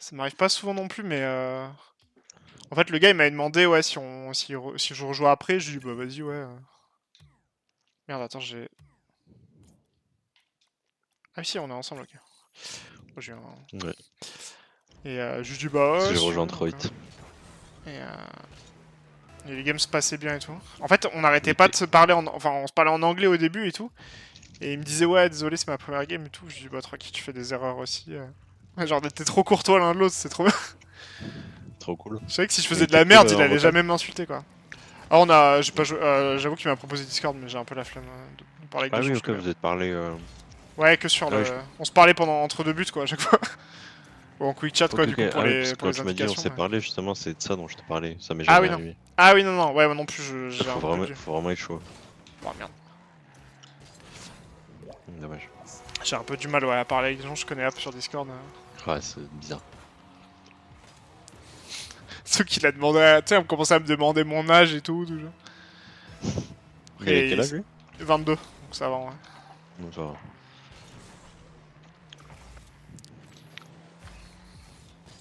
Ça m'arrive pas souvent non plus, mais en fait, le gars il m'avait demandé ouais si je rejoue après. Je lui ai dit bah vas-y ouais. Merde, attends, j'ai. Ah oui, si, on est ensemble, ok. Oh, j'ai un... Ouais. Et je lui ai dit bah Parce que ouais, j'ai si tu rejoint veux. trop Donc, vite. et, et les games se passaient bien et tout. En fait, on n'arrêtait Mais pas de se parler en. Enfin, on se parlait en anglais au début et tout. Et il me disait ouais, désolé, c'est ma première game et tout. Je lui ai dit bah tranquille, tu fais des erreurs aussi. Genre, on était trop courtois l'un de l'autre, c'est trop bien. trop cool. Je savais que si je Mais il faisais de était la cool merde, il en allait vocal. jamais m'insulter quoi. Ah, on a. J'ai pas joué. J'avoue qu'il m'a proposé Discord, mais j'ai un peu la flemme de parler avec Ah des oui, gens que je ok, connais. vous êtes parlé. Ouais, que sur Ah oui, le. On se parlait pendant entre deux buts quoi, à chaque fois. Ou en quick chat quoi, ok, du ok. coup, pour Ah oui, parce les, que pour quand les tu m'as dit on indications. s'est Ouais. parlé, justement, c'est de ça dont je te parlais. Ça m'est Ah jamais oui, non. arrivé. Ah oui, non, non, ouais, moi non plus, j'ai un peu dû. Faut vraiment être chaud. Oh merde. Dommage. J'ai un peu du mal ouais, à parler avec des gens que je connais sur Discord. Ouais, c'est bizarre. Ceux qui l'a demandé, tu sais, on commençait à me demander mon âge et tout. Genre. Il avait Après, quel âge lui? 22, donc ça va, ouais. Non, ça va.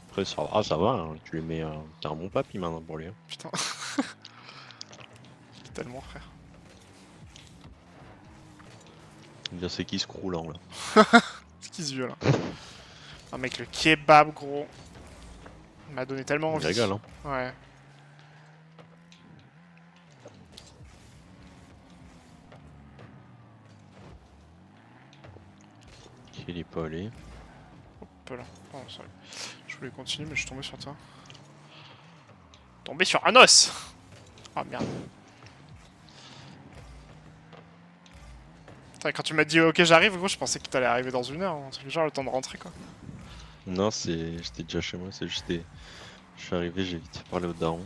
Après, ça va, hein. Tu lui mets un. T'es un bon papy maintenant pour lui. Hein. Putain. Tellement, frère. Bien, c'est qui ce croulant là? C'est qui ce vieux là? Un mec, le kebab, gros. Il m'a donné tellement Il envie. régale, hein. Ouais. Il est pas allé. Hop là. Oh, sorry. Je voulais continuer, mais je suis tombé sur toi. Tombé sur un os! Ah merde. Putain, quand tu m'as dit ok, j'arrive, gros, je pensais que t'allais arriver dans une heure. Un truc genre le temps de rentrer, quoi. Non, j'étais déjà chez moi, c'est juste. Je suis arrivé, j'ai vite fait parler au daron.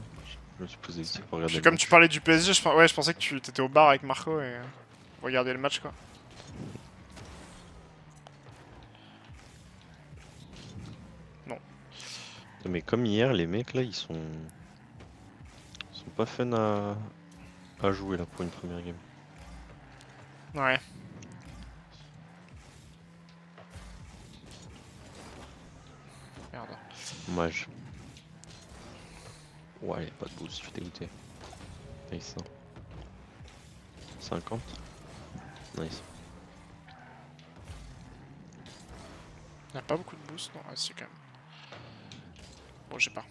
Je me suis posé vite pour regarder Puis le comme tu match. parlais du PSG, ouais, je pensais que tu étais au bar avec Marco et regardais le match, quoi. Non. Mais comme hier, les mecs là, ils sont pas fun à jouer là pour une première game. Ouais. Merde. Dommage. Ouais, y'a pas de boost, je suis dégoûté. Nice. 50. Nice. Y'a pas beaucoup de boost, non? Ah, si, quand même. Bon, j'ai pas.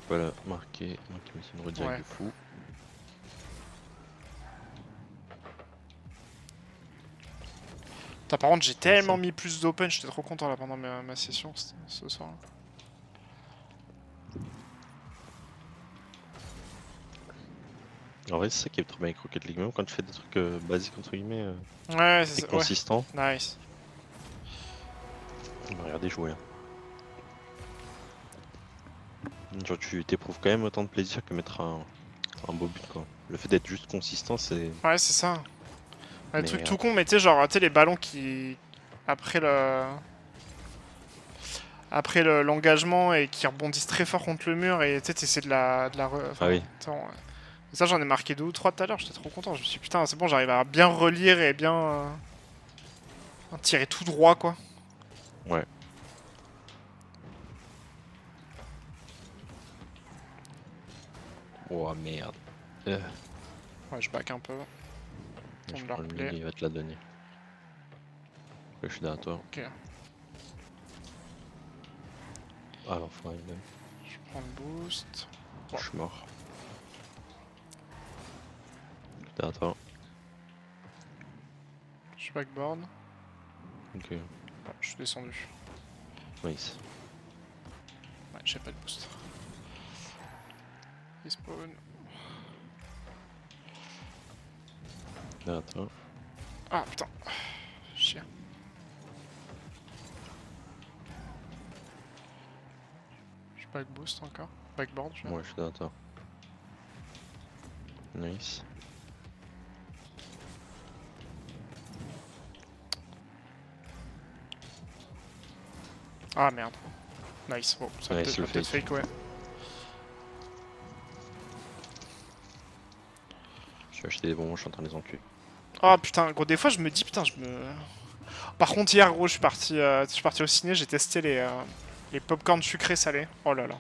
Voilà, marqué. Moi qui me suis une redirect Ouais. de fou. Putain, par contre, j'ai Ouais, tellement ça. mis plus d'open, j'étais trop content là pendant ma session ce soir. Là. En vrai, c'est ça qui est trop bien avec Rocket League. Même quand tu fais des trucs basiques, entre guillemets, Ouais, et c'est ça. Ouais. consistant, Nice. on va regarder jouer. Hein. Genre, tu t'éprouves quand même autant de plaisir que mettre un beau but, quoi. Le fait d'être juste consistant, c'est. Ouais, c'est ça. Ouais, le truc Mais tout con, mais tu sais, genre, tu sais, les ballons qui. Après le. Après l'engagement et qui rebondissent très fort contre le mur et tu sais, t'essaies de la. ah Enfin, oui, et ça, j'en ai marqué 2 ou 3 tout à l'heure, j'étais trop content. Je me suis dit, putain, c'est bon, j'arrive à bien relire et bien. Tirer tout droit, quoi. ouais. Oh merde. Ouais, je back un peu. Je Tombe leur prends le play. mid, il va te la donner. Je suis derrière toi. Ok. Ah, l'enfoiré même. Je prends le boost. Bon. Je suis mort. Je suis derrière toi. Je suis backboard. Ok, Bon, je suis descendu. nice. Ouais, j'ai pas de boost. Il spawn. Derrière toi. Ah putain. Chien. Je suis back boost encore. Backboard, je Moi, je suis derrière toi. Nice. Ah merde. Nice. Bon, ça Nice, le peut-être fake. fake, ouais. Je suis acheté des bonbons, je suis en train de les enculer. Ah putain, gros, des fois je me dis, putain, Par contre, hier, gros, je suis parti au ciné, j'ai testé les popcorn sucrés salés. Oh là là.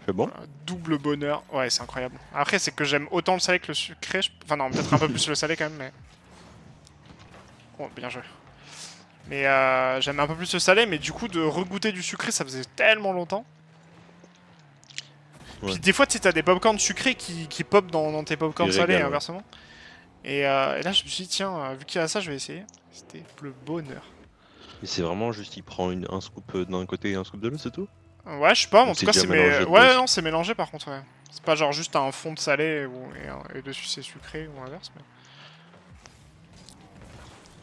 C'est bon? Double bonheur. Ouais, c'est incroyable. Après, c'est que j'aime autant le salé que le sucré. Enfin, non, peut-être un peu plus le salé quand même, mais. Oh, bien joué. Mais j'aime un peu plus le salé, mais du coup, de regoûter du sucré, ça faisait tellement longtemps. Ouais. Puis des fois, tu sais, t'as des popcorn sucrés qui pop dans tes popcorn Il salés, régale, ouais. inversement. Et là, je me suis dit, tiens, vu qu'il y a ça, je vais essayer. C'était le bonheur. Et c'est vraiment juste, il prend un scoop d'un côté et un scoop de l'autre, c'est tout? Ouais, je sais pas, mais Ou en tout c'est cas, déjà c'est mélangé dedans ouais, aussi? non, c'est mélangé par contre, ouais. C'est pas genre juste un fond de salé et dessus c'est sucré ou inverse, mais.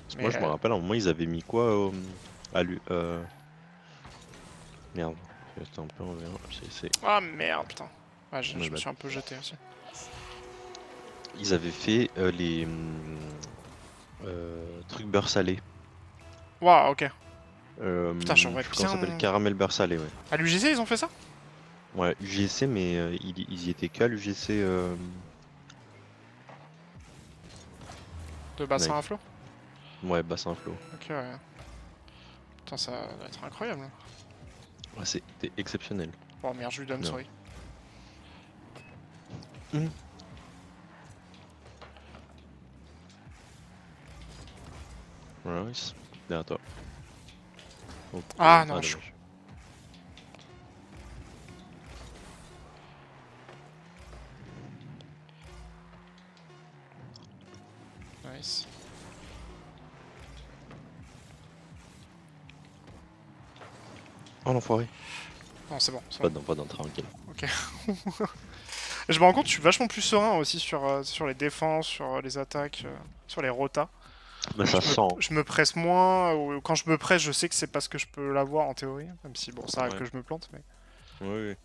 Parce que moi, Mais. je me rappelle, à un moment, ils avaient mis quoi à lui Merde. C'était un peu en VR. C'est... Ah merde, putain. Ouais, My je me bad. suis un peu jeté aussi. Ils avaient fait les trucs beurre salé. Waouh, ok. Putain, Je j'aurais sais comment ça s'appelle, bien. caramel beurre salé, ouais. À l'UGC, ils ont fait ça? Ouais, UGC, mais ils y étaient qu'à l'UGC De bassin à Night. flot? Ouais, bassin flow. Ok, ouais. Putain, ça doit être incroyable. Hein. Ouais, c'était exceptionnel. Oh merde, je lui donne, Non. sorry. Mmh. Nice. Derrière toi. Oh, Ah non, je. dommage. Nice. Oh l'enfoiré. Non, c'est bon, c'est Pas bon. dans, pas dans, tranquille. Ok. Je me rends compte, je suis vachement plus serein aussi sur les défenses, sur les attaques, sur les rotas. Bah ça sent. Je me presse moins, ou quand je me presse, je sais que c'est parce que je peux l'avoir en théorie, même si bon, ça arrive Ouais. que je me plante, mais. Oui, oui.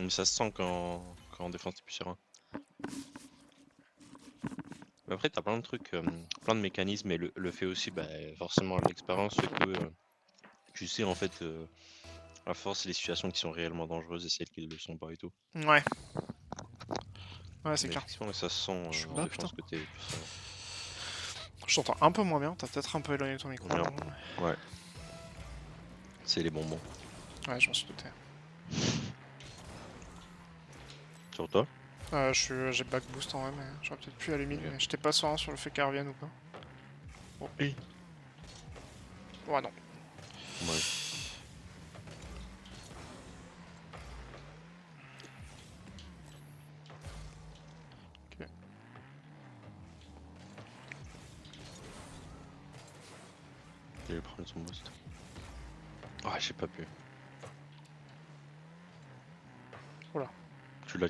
Mais ça se sent quand en défense t'es plus serein. Mais après t'as plein de trucs, plein de mécanismes et le fait aussi, bah forcément l'expérience fait que tu sais en fait à force les situations qui sont réellement dangereuses et celles qui le sont pas et tout. Ouais. Ouais, c'est Mais clair. effectivement ça se sent Je suis en bas, putain. défense que t'es plus serein. Je t'entends un peu moins bien, t'as peut-être un peu éloigné ton micro. Bien. Ouais. C'est les bonbons. Ouais, je m'en suis douté. Sur toi? J'ai back boost en vrai, mais j'aurais peut-être pu aller mid, Ok. mais j'étais pas serein sur le fait qu'elle revienne ou pas. Oh. Oui. Ouais, non. Ouais. Ok. Il va prendre son boost. Ah j'ai pas pu. Oula. Tu l'as.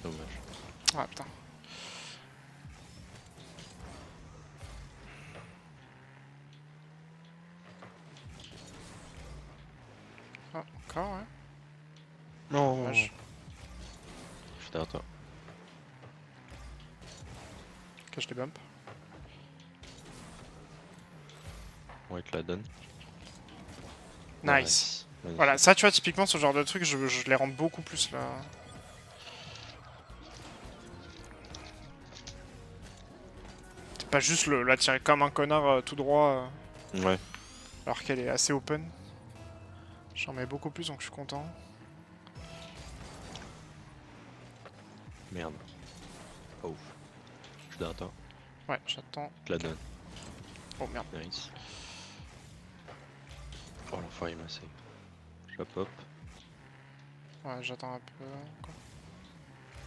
Dommage. Ah putain. Ah, encore, ouais. Non. Dommage. Je suis derrière toi. Cache les bumps. Ouais, te la donne. Nice. Magnifique. Voilà, ça tu vois, typiquement ce genre de truc, je les rends beaucoup plus là. C'est pas juste la tirer comme un connard tout droit, Ouais. alors qu'elle est assez open. J'en mets beaucoup plus donc je suis content. Merde. Pas ouf. Je suis derrière toi. Ouais, j'attends. Je te la donne. Oh merde. Nice. Oh l'enfoiré il m'a save. Je la pop. Ouais, j'attends un peu. Quoi.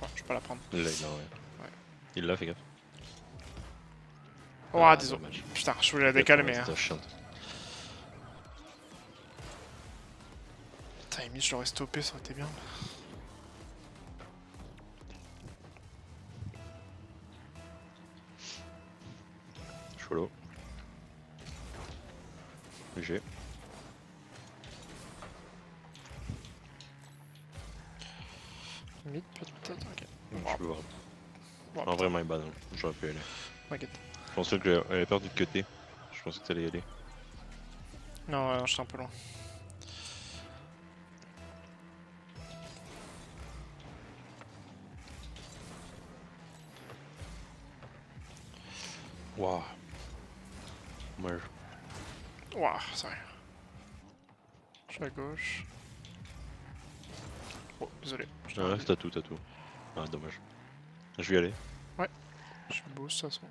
Ouais, je peux pas la prendre. Il l'a, ouais. Ouais. Il l'a, fais gaffe. Oh, Ah, désolé. dommage. Putain, je voulais la décaler, mais. C'était chiante. Putain, limite, je l'aurais stoppé, ça aurait été bien. Cholo. Léger. Limite, peut-être. Ok. Je peux voir. Bon, En vrai, my bad. Hein. J'aurais pu y aller. t'inquiète. Je pensais qu'elle avait peur du cutter. Je pensais que t'allais y aller. Non, ouais, non, j'étais un peu loin. Waouh. Moi, Ouah, sérieux. Je suis à gauche. Oh, désolé. Je t'ai ouais, rendu. t'as tout, t'as tout. Ah, dommage. Je vais y aller. Je suis beau, de toute façon.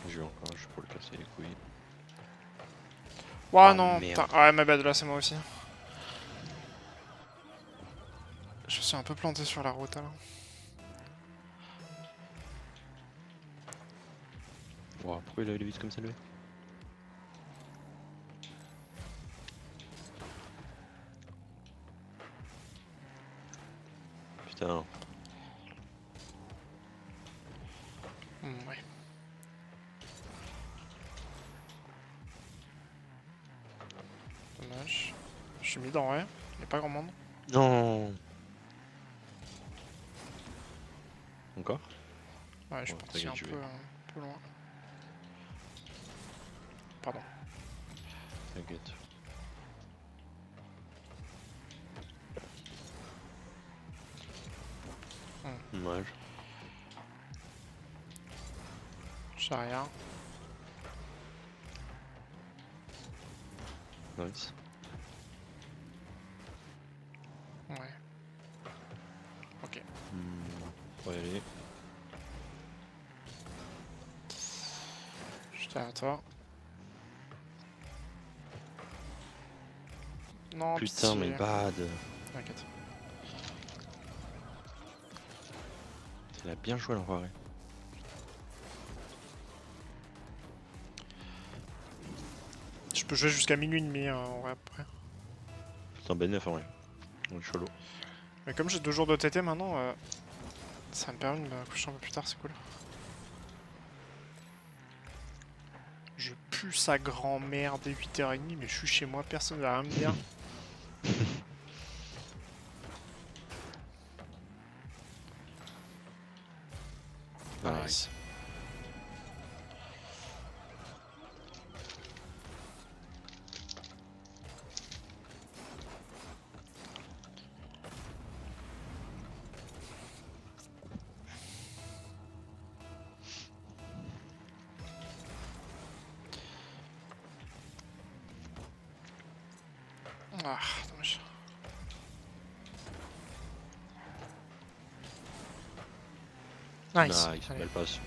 Je vais encore, je peux le casser les couilles. Ouah, Ah, non, putain. merde. Ouais, ma bad, là, c'est moi aussi. Je me suis un peu planté sur la route, là. Wow, pourquoi il a allé vite comme ça, lui? Putain. Ouais. Dommage. Je suis mis dans ouais. Y'a pas grand monde. Non. Encore? Ouais, je suis Ouais, parti t'inquiète, je vais. un peu loin. Pardon. T'inquiète. Dommage. J'ai rien. Nice. Ouais. Ok. On va y aller. Je suis derrière toi. Non, Putain, mais pitié. bad. T'inquiète. Il a bien joué l'enfoiré. Je peux jouer jusqu'à minuit et demi en vrai après. Putain, ben 9 en vrai. On est cholo. Mais comme j'ai 2 jours de TT maintenant, ça me permet de me coucher un peu plus tard, c'est cool. Je pue sa grand-mère dès 8h30, mais je suis chez moi, personne va rien me dire. Nice. Ah, dommage. Nice. Nice, Allez. belle passe.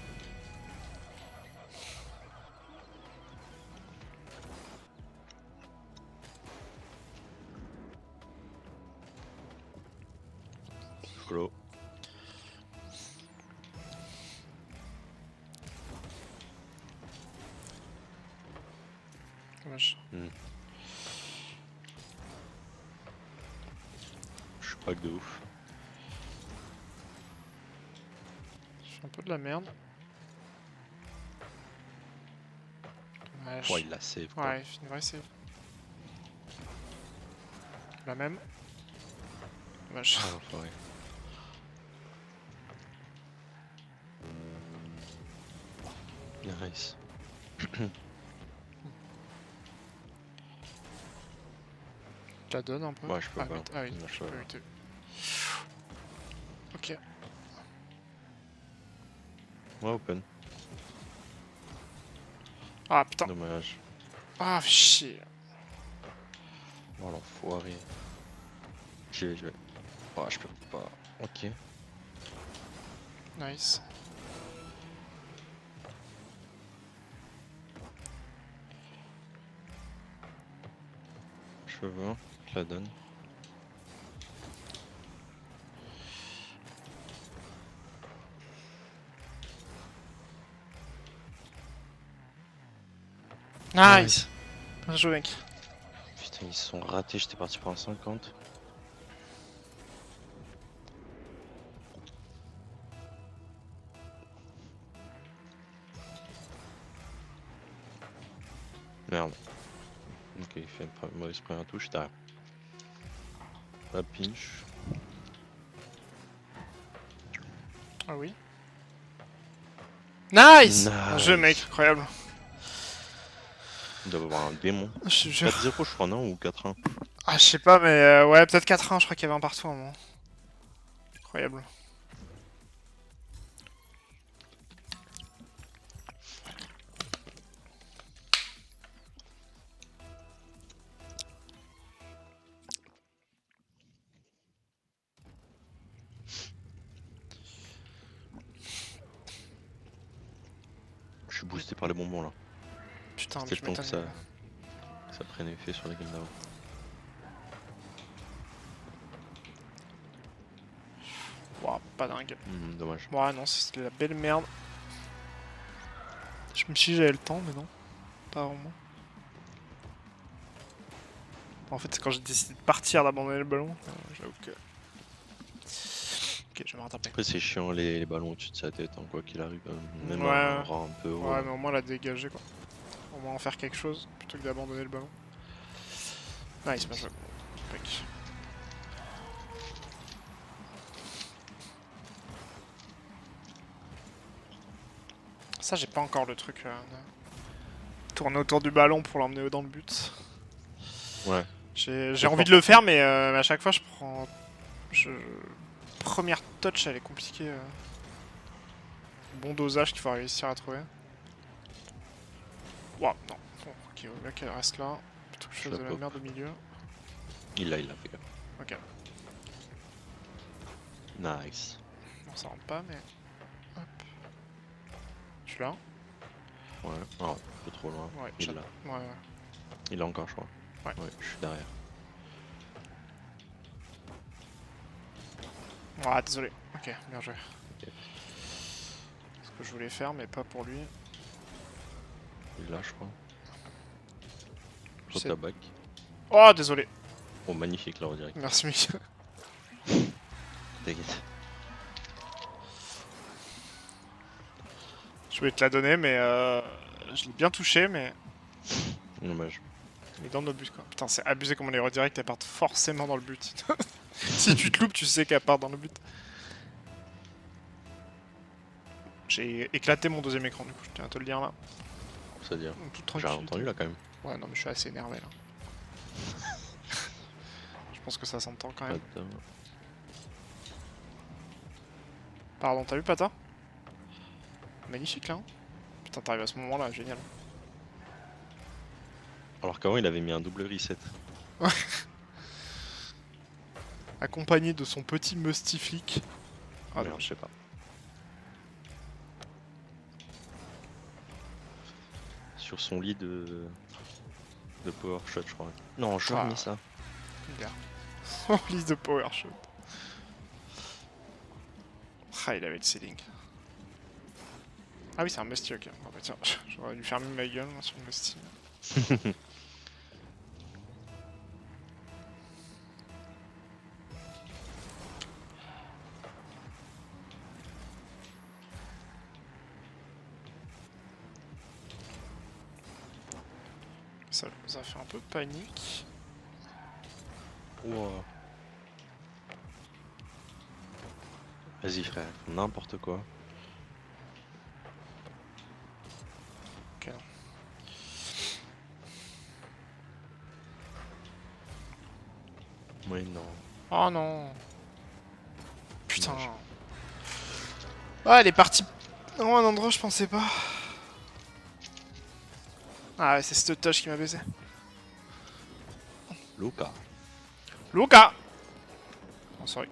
Cholo. Dommage. Je suis pas que de ouf. Je fais un peu de la merde. Dommage. Oh, il la save quoi. Ouais, il fait une vraie save. La même. Dommage. Ah, l'enfoiré. Nice. Je la donne un peu. Ouais, je peux ah, pas. Ah oui, Non, je je peux peux pas. éviter. Ok. Ouais, open. Ah putain. Dommage. Ah, chier. Oh, l'enfoiré. J'y vais, j'y vais. Oh, je peux pas. Ok. Nice. Je veux. Je la donne. Nice. Bien joué, mec. Putain, ils se sont ratés. J'étais parti pour un 50. Merde. Ok, il fait une mauvaise première touche derrière. La pinch. Ah oui. Nice. Bien joué, Nice. mec. Incroyable. Il doit avoir un démon. Je te jure. 4-0 je crois, non? Ou 4-1? Ah, je sais pas, mais ouais, peut-être 4-1. Je crois qu'il y avait un partout à un moment. Incroyable. suis boosté par les bonbons là. Putain, mais C'était je le temps que m'étonne. ça prenne effet sur la game d'avant. Ouah, pas dingue. Dommage. Ouais, non, c'est la belle merde. Je me suis dit j'avais le temps, mais non. Pas vraiment. En fait, c'est quand j'ai décidé de partir, d'abandonner le ballon. J'avoue que. Ok, je vais me rattraper. Après, c'est chiant les ballons au-dessus de sa tête, hein, quoi qu'il arrive. Même Ouais. un rat un peu haut. Ouais, mais au moins la dégager quoi. Au moins en faire quelque chose plutôt que d'abandonner le ballon. Nice, bien joué. Tac. Ça, j'ai pas encore le truc. De tourner autour du ballon pour l'emmener dans le but. Ouais. J'ai envie de le faire, mais à chaque fois, je prends. Première touch, elle est compliquée. Bon dosage qu'il faut réussir à trouver. Ouah, non. Bon, ok, on va qu'elle reste là. Plutôt que je fasse de la pop. merde au milieu. Il l'a fait. Ok. Nice. Non, ça rentre pas, mais. Hop. Je suis là. Ouais. Ah, un peu trop loin. Ouais, Il l'a. Ouais, ouais. Il l'a encore, je crois. Ouais. Je suis derrière. Ah, désolé. Ok, bien joué. Ok. Ce que je voulais faire, mais pas pour lui. Il l'a, je crois. C'est- Sur ta back. Oh, désolé. Oh, magnifique là, en direct. Merci, Mick. T'inquiète. Je voulais te la donner, mais je l'ai bien touché, mais. Dommage. Il est dans nos buts, quoi. Putain, c'est abusé comment les redirects, elles partent forcément dans le but. Si tu te loupes, tu sais qu'elle part dans le but. J'ai éclaté mon deuxième écran, du coup, je tiens à te le dire là. C'est-à-dire. En toute J'ai tranquillité. entendu là quand même. Ouais, non, mais je suis assez énervé là. Je pense que ça s'entend quand même. Pas de- Pardon, t'as vu Pata? Magnifique là. Hein. Putain, t'arrives à ce moment là, génial. Alors qu'avant, il avait mis un double reset. Accompagné de son petit mustiflick. Ah non, Merde. je sais pas. Sur son lit de power shot, je crois. Non, je Ah. mis ça. Gars. Oh, liste de power shot. Ah, il avait le ceiling. Ah oui, c'est un musty, ok. Ah bah tiens, j'aurais dû fermer ma gueule moi, sur le musty. Ça nous a fait un peu panique. Wow. Vas-y frère, n'importe quoi. Ok, non. Oui, non. Oh non. Putain. Dommage. Ah, elle est partie dans un endroit où je pensais pas. Ah ouais, c'est cette touch qui m'a baisé. Luca. Luca. Oh, sorry.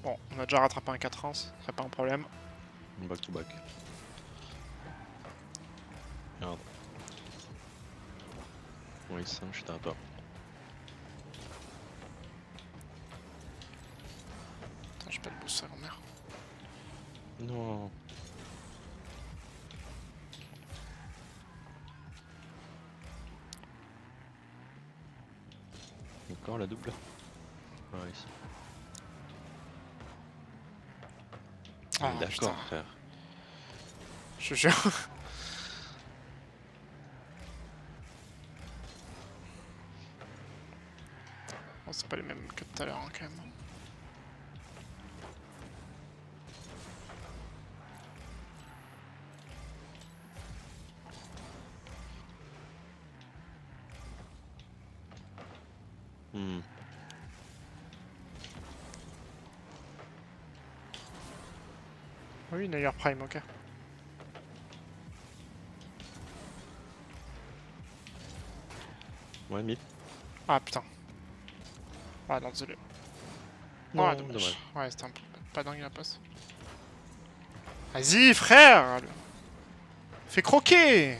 Bon, on a déjà rattrapé un 4-1, ce serait pas un problème. Back to back. Merde. Oui, ça, j'étais à toi. Attends, j'ai pas de boost, ça grand-mère. Non. Encore la double. Nice. Ah, D'accord, putain. frère. Je te jure. Oh, c'est pas les mêmes que tout à l'heure, hein, quand même. Hmm. Oui, Nair Prime, ok. Ouais, mid. Ah, putain. Ah, non, désolé. Non, Ah, dommage. dommage. Ouais, c'était un peu pas dingue la passe. Vas-y, frère! Fais croquer!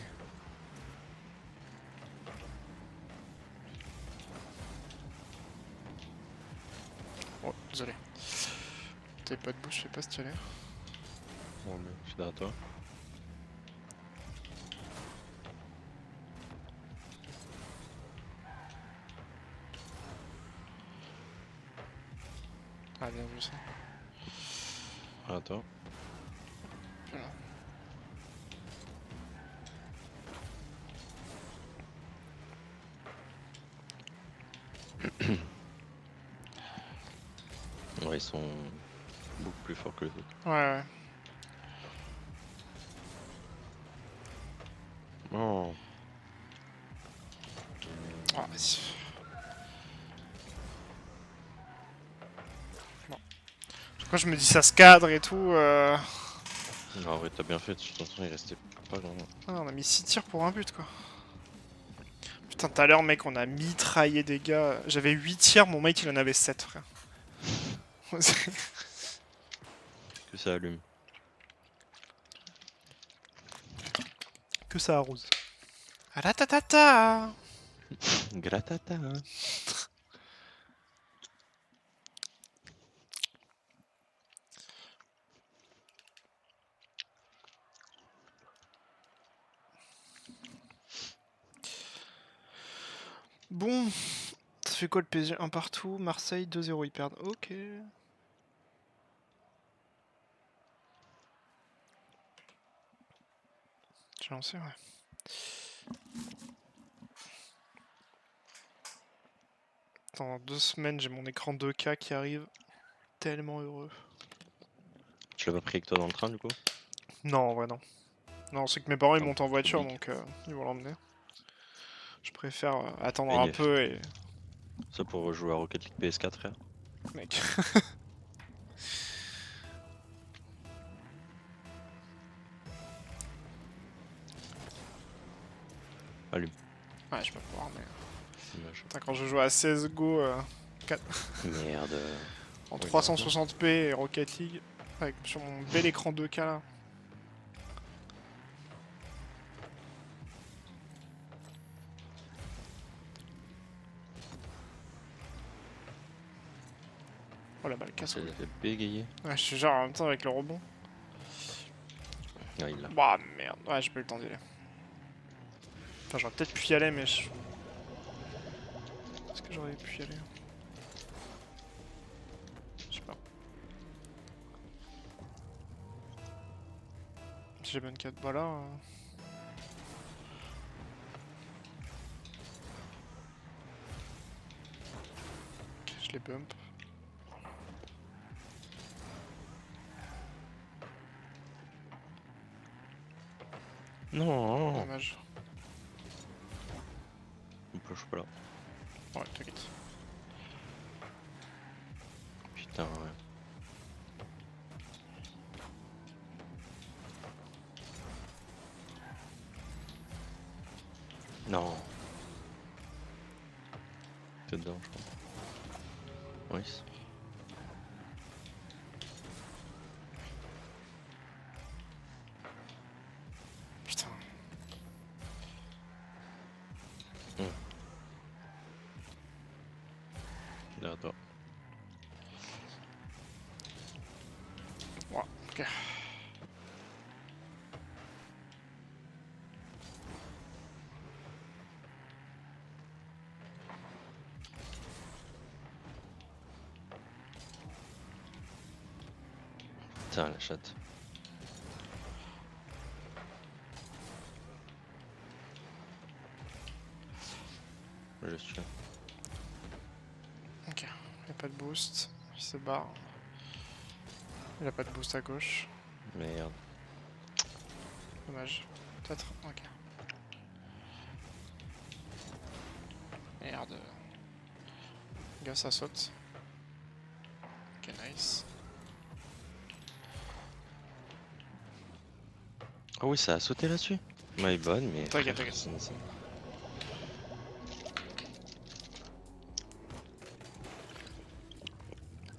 Oh, désolé. T'avais pas de bouche, je sais pas si tu allais. Bon, mais je suis derrière toi. Ah, bien vu ça. Derrière toi. Voilà. Ouais, ils sont beaucoup plus forts que les autres. Ouais, ouais. Oh. Ah, vas-y. Bon. Pourquoi je me dis ça se cadre et tout Non, en vrai, t'as bien fait, de toute façon, il restait pas grand. Ah, on a mis 6 tirs pour un but, quoi. Putain, tout à l'heure, mec, on a mitraillé des gars. J'avais 8 tirs, mon mec, il en avait 7, frère. Que ça allume. Que ça arrose. Ah la ta ta ta. Gratata, hein. Bon, ça fait quoi le PSG? 1 partout, Marseille 2-0, ils perdent. Ok. J'ai lancé, ouais. Dans 2 semaines, j'ai mon écran 2K qui arrive. Tellement heureux. Tu l'as pas pris avec toi dans le train, du coup? Non, en vrai, non. Non, c'est que mes parents ils Non, montent en voiture, t'oublies. donc ils vont l'emmener. Je préfère attendre un Gagné. peu et... Ça pour jouer à Rocket League PS4, frère. Mec. Allume. Ouais, je peux pouvoir, mais... Dommage. Putain, quand je joue à CSGO Merde. en Oui, 360p et Rocket League, avec, sur mon bel écran 2K là. Oh la balle casse. Ça les a fait bégayer. Ouais, je suis genre en même temps avec le rebond. Ah, il l'a. Bah merde, ouais, j'ai pas eu le temps d'y aller. Enfin, j'aurais peut-être pu y aller, mais je... Est-ce que j'aurais pu y aller? Je sais pas. Si j'ai bonne 4 voilà. Ok, je les bump. Non. Dommage. On peut, je suis pas là. Ouais, t'inquiète. Putain, ouais. Non. T'es dedans, je crois. Oui. Putain. Derrière toi. Ouais, ok. Putain, la chatte. Je suis là. Ok. Y'a pas de boost. Il se barre. Il a pas de boost à gauche. Merde. Dommage. Peut-être. Ok. Merde. Gars, ça saute. Ok, nice. Oh oui, ça a sauté là-dessus. My bad, mais T'inquiète, frère, t'inquiète. c'est...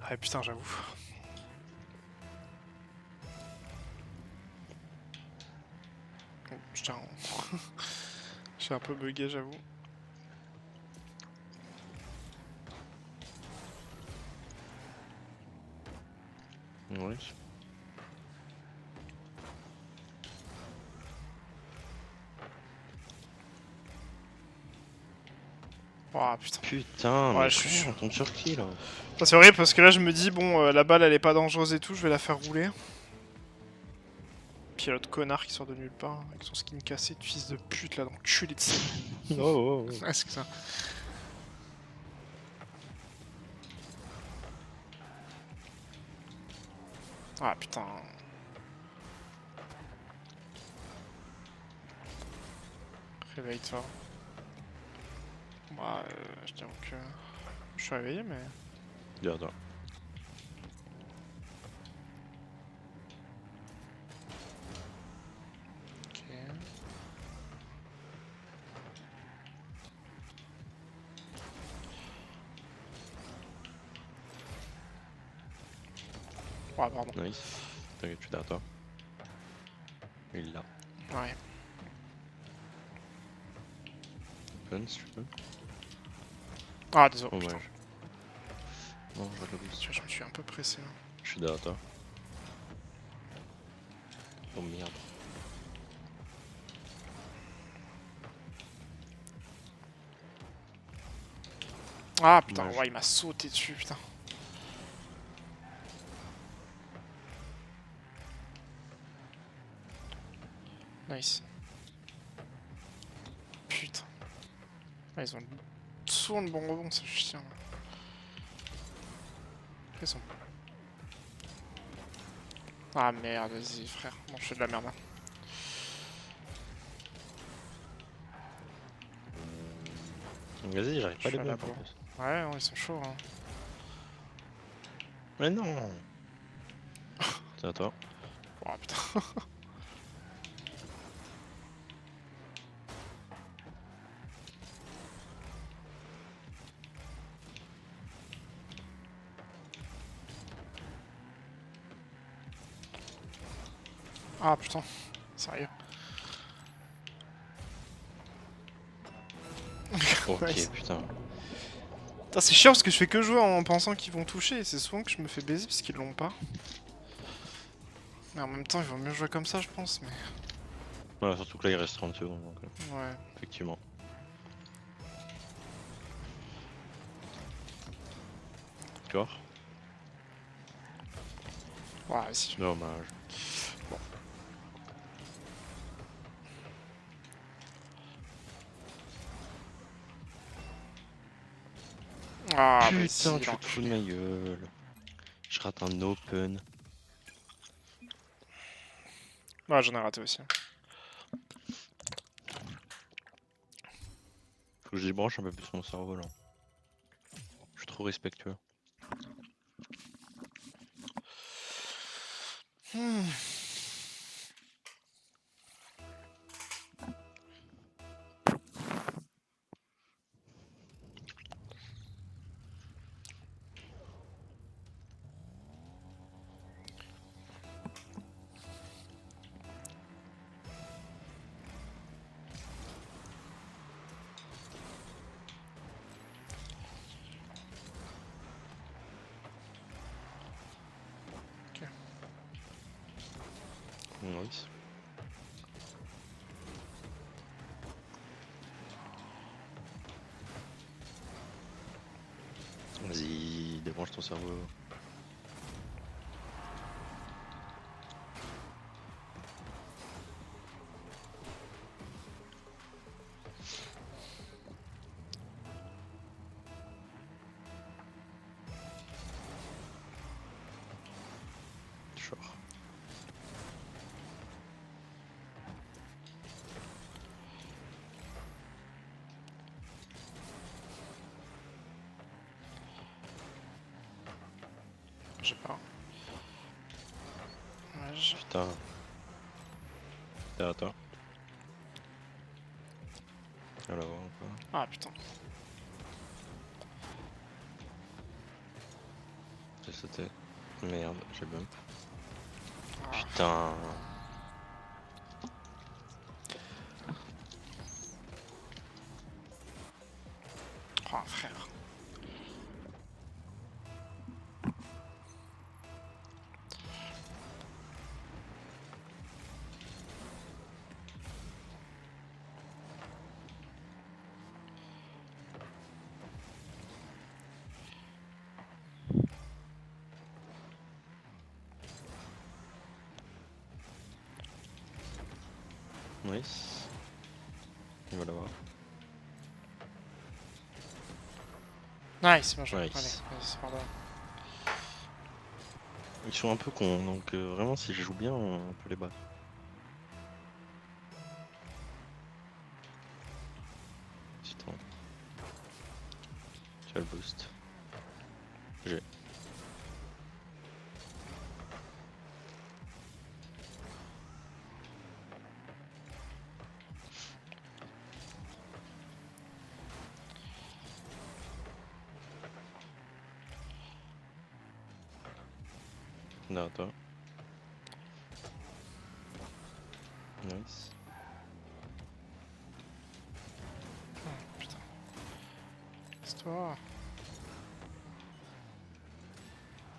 Ah putain, j'avoue. Putain. Je suis un peu bugué, j'avoue. Ouais. Oh putain. Putain, Ouais, mais je suis. frère, on tombe sur qui là? Ah, c'est horrible parce que là je me dis, bon, la balle elle est pas dangereuse et tout, je vais la faire rouler. Puis il y a l'autre connard qui sort de nulle part avec son skin cassé, de fils de pute là, dans le cul de scène. Oh, oh, oh. Ouais, c'est que ça. Ah putain. Réveille-toi. Bah, je t'avoue que. Je suis réveillé, mais. Derrière toi. Ok. Oh, pardon. Nice. T'inquiète, je suis derrière toi. Il est là. Ouais. Fun si tu peux. Ah, désolé. Oh, Putain. ouais. Non, je vais le boost. Tu vois, je me suis un peu pressé là. Je suis derrière toi. Oh merde. Ah putain, Dommage. ouais, il m'a sauté dessus, putain. Nice. Putain. Ah, ils ont souvent le bon rebond, c'est chiant. Ils sont... Ah merde, vas-y frère. Bon, je fais de la merde là. Vas-y, j'arrive Je pas à suis les à la bump en bourre. plus. Ouais, non, ils sont chauds. Hein. Mais non. C'est à toi. Oh putain. Ah putain. Sérieux. Ok, Nice. putain. Putain, c'est chiant parce que je fais que jouer en pensant qu'ils vont toucher et c'est souvent que je me fais baiser parce qu'ils l'ont pas. Mais en même temps, il vaut mieux jouer comme ça, je pense. Mais Ouais, surtout que là il reste 30 secondes donc ouais. effectivement. Score. Ouais, vas-y. Dommage. Bon. Ah, Putain, vas-y, tu te fous de l'enculé. ma gueule. Je rate un open. Ouais, j'en ai raté aussi. Faut que je débranche un peu plus mon cerveau là. Je suis trop respectueux. Hmm. Nice. Vas-y, débranche ton cerveau. Sure. Je sais pas. Ouais, je... Putain. Derrière toi. Alors, quoi. Ah putain. J'ai sauté. Merde, j'ai bump. Ah. Putain. Nice. Il va l'avoir. Nice, bien joué. Nice. Allez, vas-y, c'est pardon. Ils sont un peu cons, donc vraiment si je joue bien, on peut les battre. Putain. Tu as le boost. J'ai. Derrière toi. Nice. Putain. C'est toi.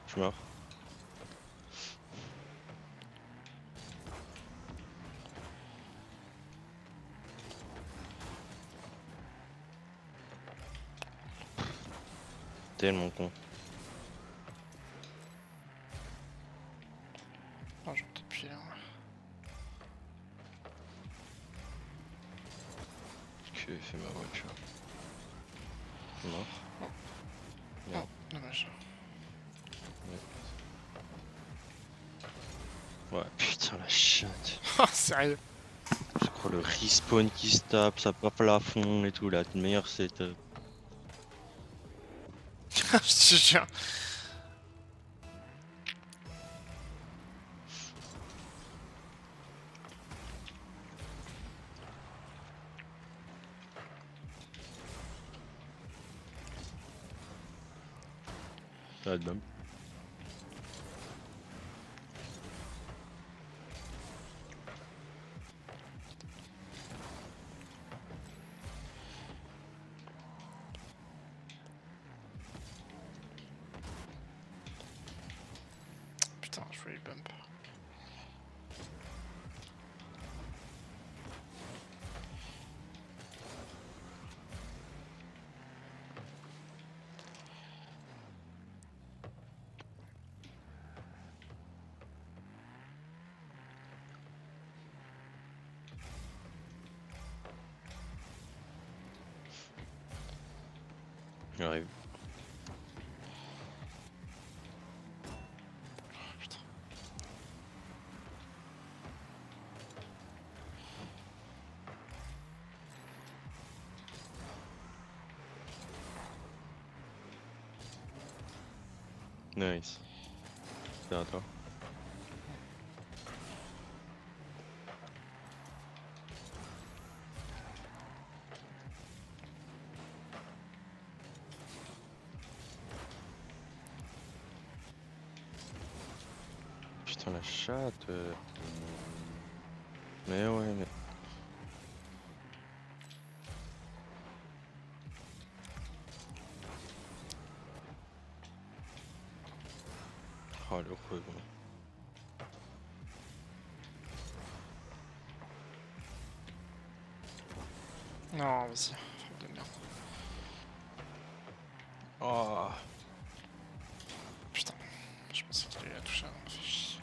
Je suis mort. Tellement con. Oh, je vais peut-être piler. Que fait ma voiture? Mort. Oh, Merde. dommage. Ouais, putain la chatte. Ah, sérieux. Je crois le respawn qui se tape, ça pas plafond et tout, la meilleure setup. Je te jure. Ça va être bump. Putain, je voulais bump. J'arrive. Putain. Nice. C'est à toi. Putain la chatte. Mais ouais mais. Oh le rebond. Non, vas-y. Frappe de merde. Oh. Putain. Je pensais qu'il allait la toucher. Fait chier.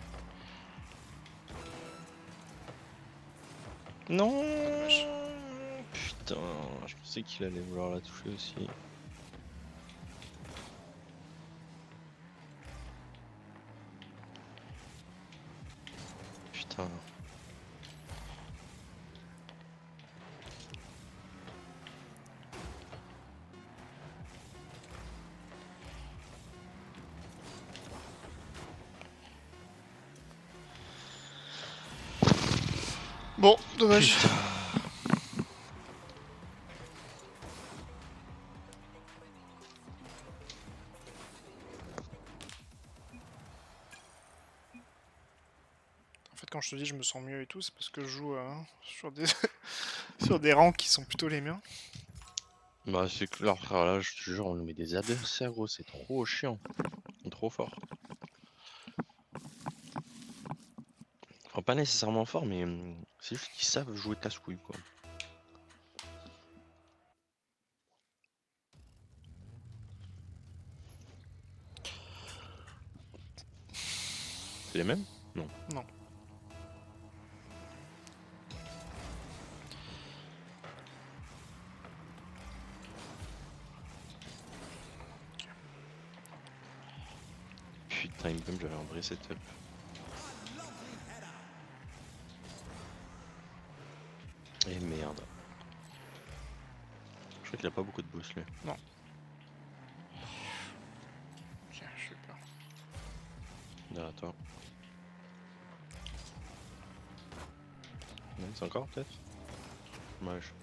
Non. Dommage. Putain, je pensais qu'il allait vouloir la toucher aussi. Putain. Bon, dommage. Putain. En fait, quand je te dis je me sens mieux et tout, c'est parce que je joue sur des sur des rangs qui sont plutôt les miens. Bah c'est clair, frère, là je te jure, on nous met des adversaires gros, c'est trop chiant. Ils sont trop forts. Enfin pas nécessairement forts, mais c'est juste qu'ils savent jouer casse-couille quoi. C'est les mêmes? Non. Non. suffit de time bump, j'avais un vrai setup. Et merde. Je crois qu'il a pas beaucoup de boost lui. Non. Ok, je suis peur. Derrière toi. Nice encore peut-être. Dommage.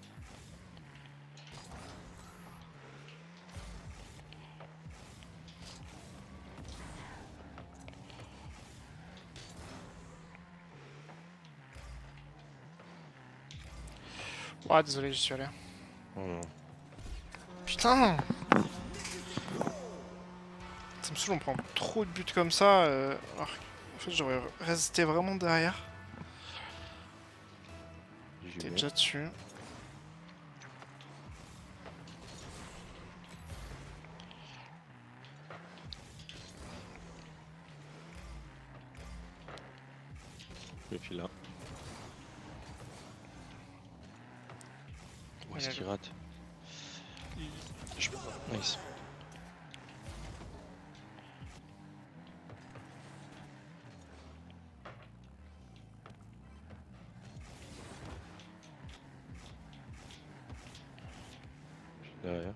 Ah, désolé, j'y suis allé. Oh non. Putain! Ça me saoule, on prend trop de buts comme ça. Alors, en fait, j'aurais resté vraiment derrière. J'y T'es vais. déjà dessus. Et puis là. Où est-ce Allez, qu'il rate? Je peux pas. Nice. Derrière.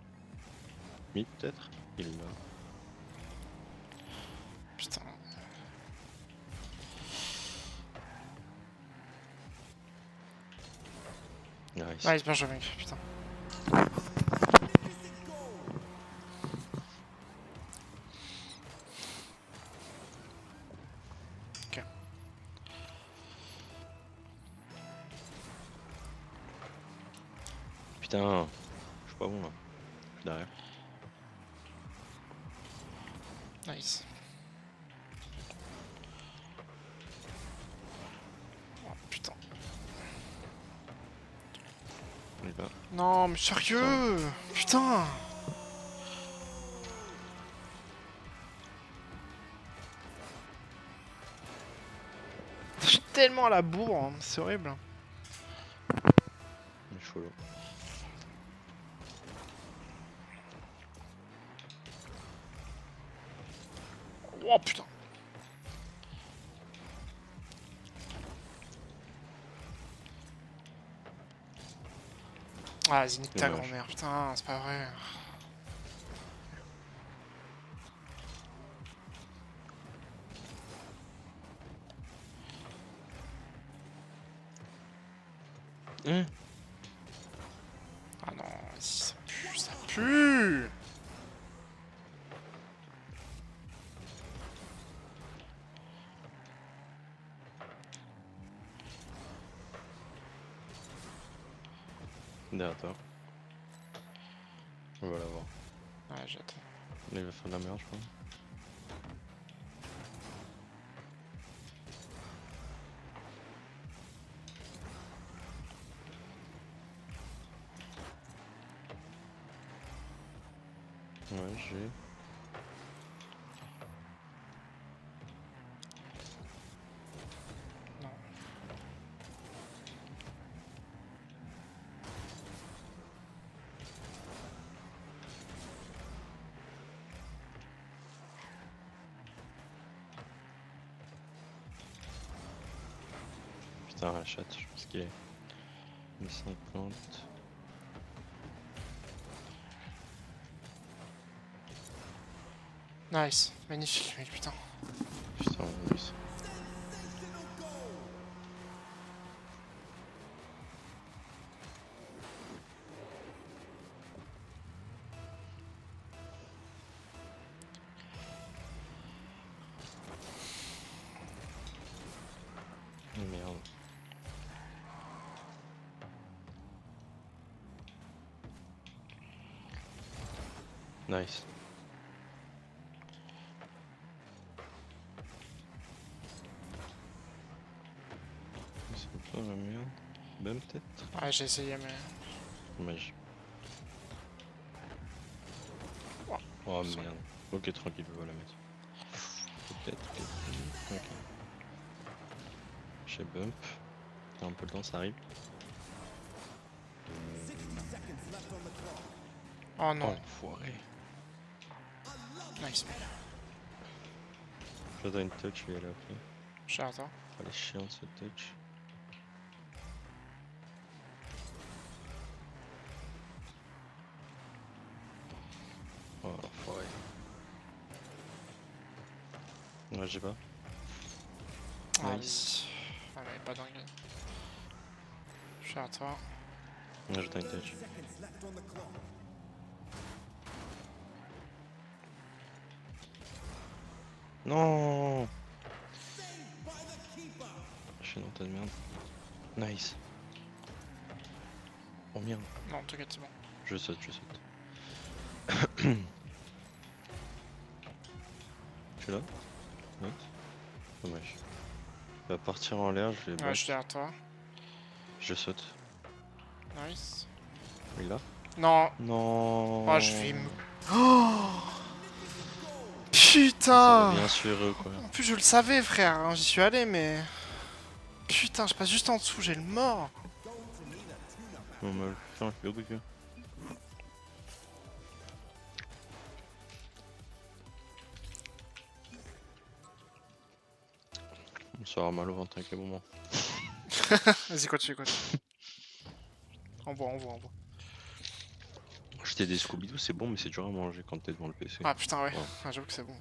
Mid peut-être. Il est là. Putain. Nice. Nice, bien joué, mec. Putain. Ok. Putain. Je suis pas bon là. Je suis derrière. Nice. Oh, putain. On est là. Non, mais sérieux? Putain! Je suis tellement à la bourre, hein. C'est horrible. On est chaud là. Oh putain. Ah, vas-y, nique ta Dommage. grand-mère. Putain, c'est pas vrai. Hein? Ah non, vas-y, ça pue, ça pue! Derrière toi. On va l'avoir. Ouais, j'attends. Là, il va faire de la merde, je crois. Ouais, j'ai. Non. Putain, la chatte, je pense qu'il est. Une 50. Nice. Magnifique, mec, putain. Putain, nice. Merde. Nice. C'est un peu la merde. Bum peut-être? Ouais, j'ai essayé, mais. Dommage. Oh, Oh ça- merde. Ok, tranquille, on va la mettre. Peut-être que. Ok. Chez Bump. T'as un peu le temps, ça arrive. Oh Oh non. l'enfoiré. Nice, mec. J'attends une touch, je vais y aller après. Je suis derrière toi. Elle est chiante cette touch. Oh l'enfoiré. Ouais, j'ai pas. Ah Nice. oui. Ah mais pas dingue. Je suis derrière toi. Ouais, j'attends une touch. Non. Je suis dans ta merde. Nice. Oh merde. Non, t'inquiète, c'est bon. Je saute, je saute. Tu es là? Ouais. Dommage. Il va partir en l'air, je vais Ouais, je suis back. derrière toi. Je saute. Nice. Il est là? Non. Non. Oh, je vais me... Oh Ça putain. revient sur eux quoi. En plus, je le savais, frère. Hein, j'y suis allé, mais... Putain, je passe juste en dessous, j'ai le mort. On me le fait, le goût. On sera mal au ventre avec les moments. Vas-y, continue, continue. Envoie, envoie, envoie. Acheter des Scooby-Doo c'est bon mais c'est dur à manger quand t'es devant le PC. Ah putain, ouais. Ouais. Ah, j'avoue que c'est bon.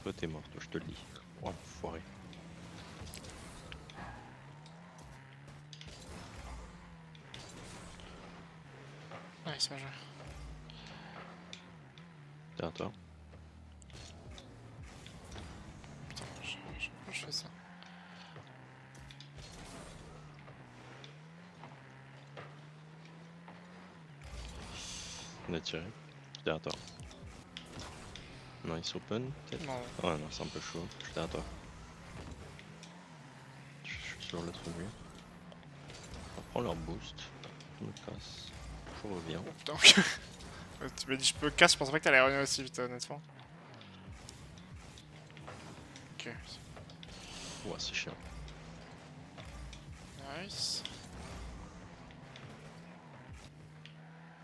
Toi t'es mort, toi je te le dis. Oh l'enfoiré. Nice, bien joué. Derrière toi. Putain, comment je fais ça? On a tiré. Derrière toi. Nice open peut-être. Non. Ouais non c'est un peu chaud. Je suis derrière toi. Je suis sur l'autre mur. On prend leur boost. Je me casse. Je reviens. Oh, putain, ok. Tu m'as dit je peux casse, je pensais pas que t'allais revenir aussi vite, honnêtement. Ok. Ouais c'est chiant. Nice.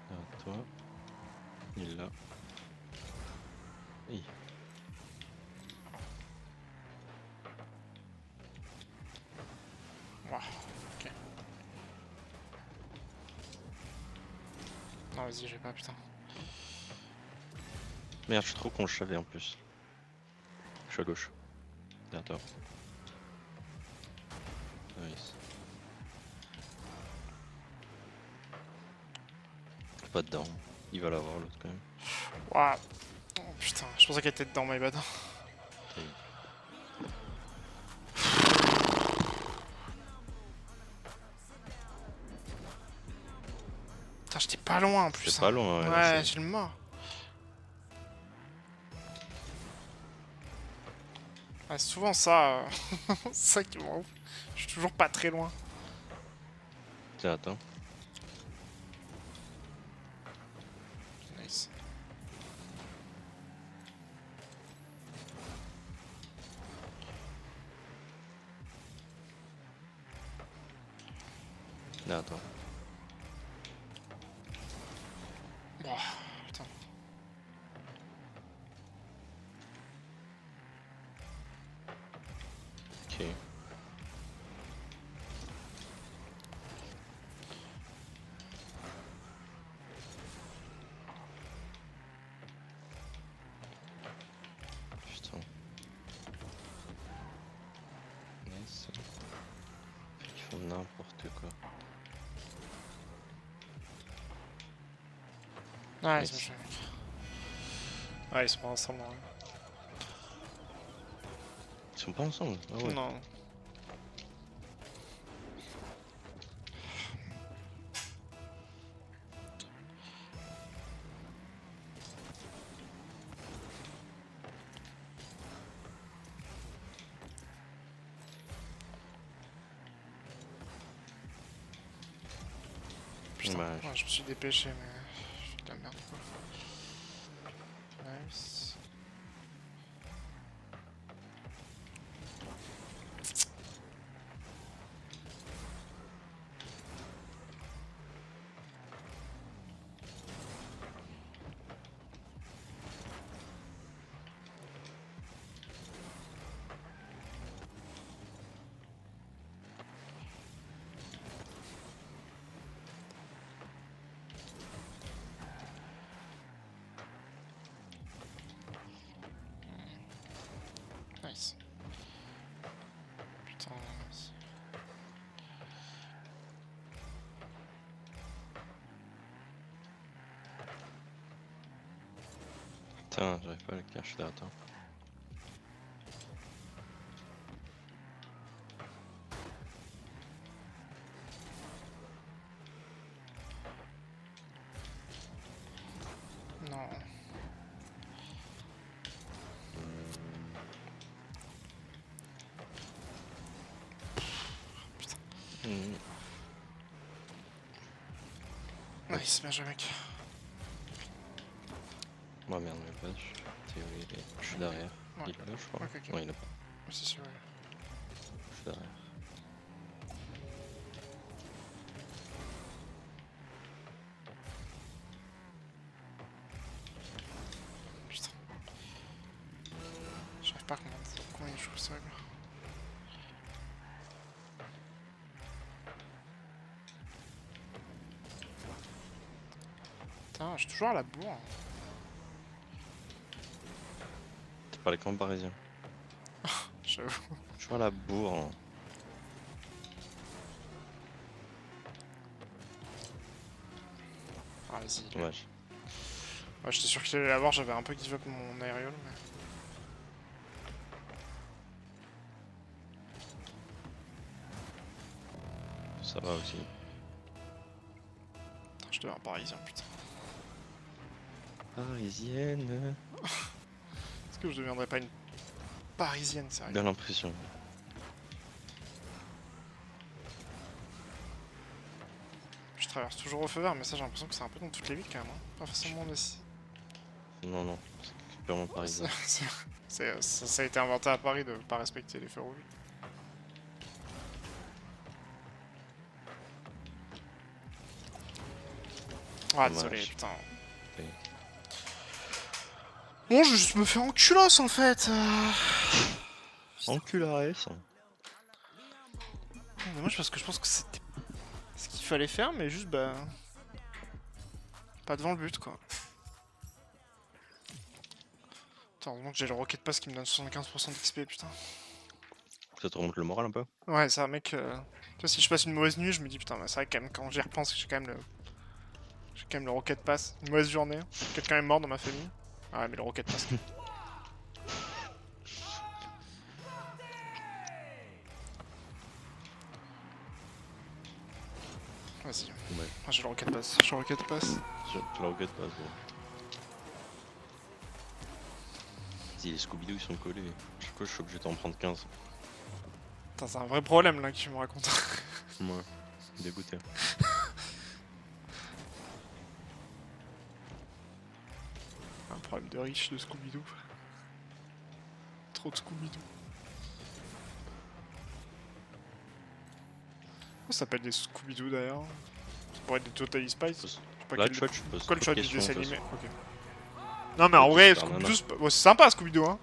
Derrière toi. Il est là. Hi. Ouah, ok. Non, vas-y, j'ai pas, putain. Merde je suis trop con, je savais en plus. Je suis à gauche. Derrière toi. Nice. Pas dedans. Il va l'avoir l'autre quand même. Ouah. Oh putain, je pensais qu'elle était dedans, my bad. Okay. Putain, j'étais pas loin en plus. C'est pas loin, ouais, là, Ouais, c'est- j'ai le mort. Ah, c'est souvent ça. C'est ça qui me rend ouf. Je suis toujours pas très loin. Tiens, attends. Nice. Là, attends. Ouah, putain. Ok. Putain. Nice. Ils font n'importe quoi. Ouais, Nice. c'est bon, mec. Ouais, ils sont pas ensemble. Hein. Ils sont pas ensemble? Ah ouais. Non. putain. Bah, Ouais, je me suis dépêché, mais je suis de la merde quoi. Nice. Nice. Putain, nice. putain, j'arrive pas à le cacher derrière toi. Non. Mmh. Nice, bien joué mec. Oh merde, mais pas, je suis derrière. Ouais. Il est là, je crois. Ok, ok. Non, il est pas. C'est sûr. Ouais. Je suis derrière. Putain. J'arrive pas à comprendre comment il joue au sol. Putain, je suis toujours à la bourre. T'as parlé comme parisien. J'avoue. Je suis à la bourre. Hein. Ah, vas-y. Dommage. Ouais, j'étais sûr qu'il allait l'avoir, j'avais un peu give up mon aérial, mais... Ça va aussi. Putain, je deviens un parisien, putain. Parisienne. Est-ce que je deviendrais pas une parisienne, sérieux? Bien l'impression. Je traverse toujours au feu vert, mais ça j'ai l'impression que c'est un peu dans toutes les villes quand même, hein. Pas forcément aussi. Non, non, c'est purement parisien. Ça a été inventé à Paris de pas respecter les feux rouges. Ah, Dommage. désolé, putain. Oui. Bon, je vais juste me faire enculasse en fait. Encularé, ça. Dommage parce que je pense que c'était ce qu'il fallait faire, mais juste bah. Pas devant le but quoi. Attends, heureusement que j'ai le Rocket Pass qui me donne 75% d'XP, putain. Ça te remonte le moral un peu? Ouais, ça, mec. Tu vois, si je passe une mauvaise nuit, je me dis putain, bah, c'est vrai quand même, quand j'y repense, j'ai quand même le. J'ai quand même le Rocket Pass. Une mauvaise journée. Quelqu'un est mort dans ma famille. Ah ouais, mais le Rocket Pass. Vas-y. Ouais. Ah, j'ai le Rocket Pass. J'ai le Rocket Pass. Je la regrette pas, bon. Si les Scooby-Doo ils sont collés. Chaque fois je suis obligé d'en prendre 15. Putain, c'est un vrai problème là que tu me racontes. Ouais, dégoûté. Un problème de riche de Scooby-Doo. Trop de Scooby-Doo. Pourquoi ça s'appelle des Scooby-Doo d'ailleurs? Ça pourrait être des Totally Spice. Je sais pas Là, quel... tu vois, tu poses Pourquoi le trop choix de du questions. dessin de toute animé? façon. Ok. Non mais en vrai, Super Scooby-Doo, Nana. c'est sympa Scooby-Doo hein.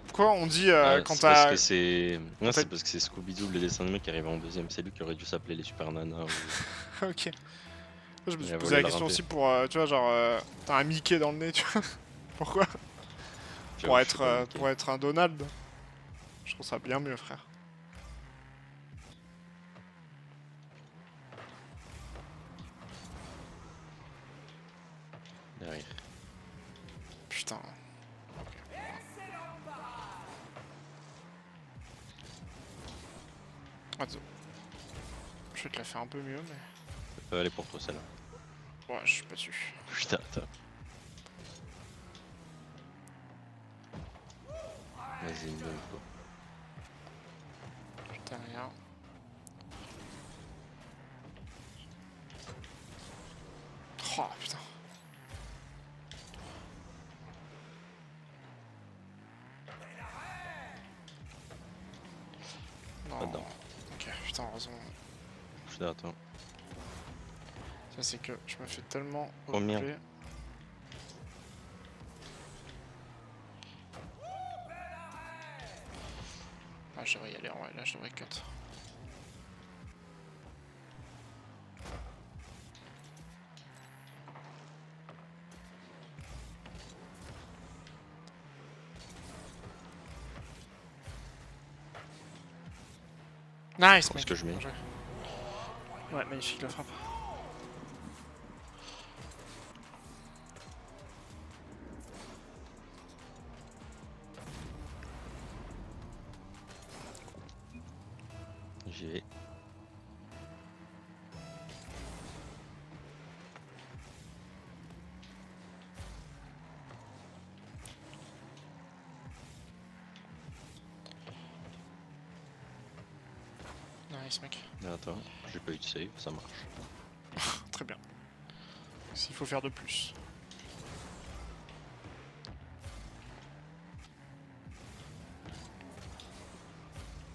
Pourquoi on dit quand C'est parce t'as... que c'est. Non, fait- c'est parce que c'est Scooby-Doo, le dessin animé qui arrive en deuxième. C'est lui qui aurait dû s'appeler les Super Nana. Ou... Ok. Je me Il suis a posé volé la le question râpé. aussi pour, tu vois, genre, t'as un Mickey dans le nez, tu vois. Pourquoi? J'avoue, je sais pas, Mickey. Pour être un Donald. Je trouve ça bien mieux, frère. Derrière. Putain. Attends. Je vais te la faire un peu mieux, mais... Ça peut aller pour toi celle-là. Ouais, je suis pas dessus. Putain, attends. Vas-y, me donne quoi. Putain, rien. Oh putain. Non. Pas dedans. Ok, putain, heureusement. Je suis derrière toi. Ça c'est que je me fais tellement Oh, merde. overplay. Ah, je devrais y aller en vrai, là je devrais cut. Nice, Est-ce mec. que je mets? Bien joué. Ouais, magnifique la frappe. J'ai. Nice, mec. Attends, j'ai pas eu de save, ça marche. Très bien. S'il faut faire de plus.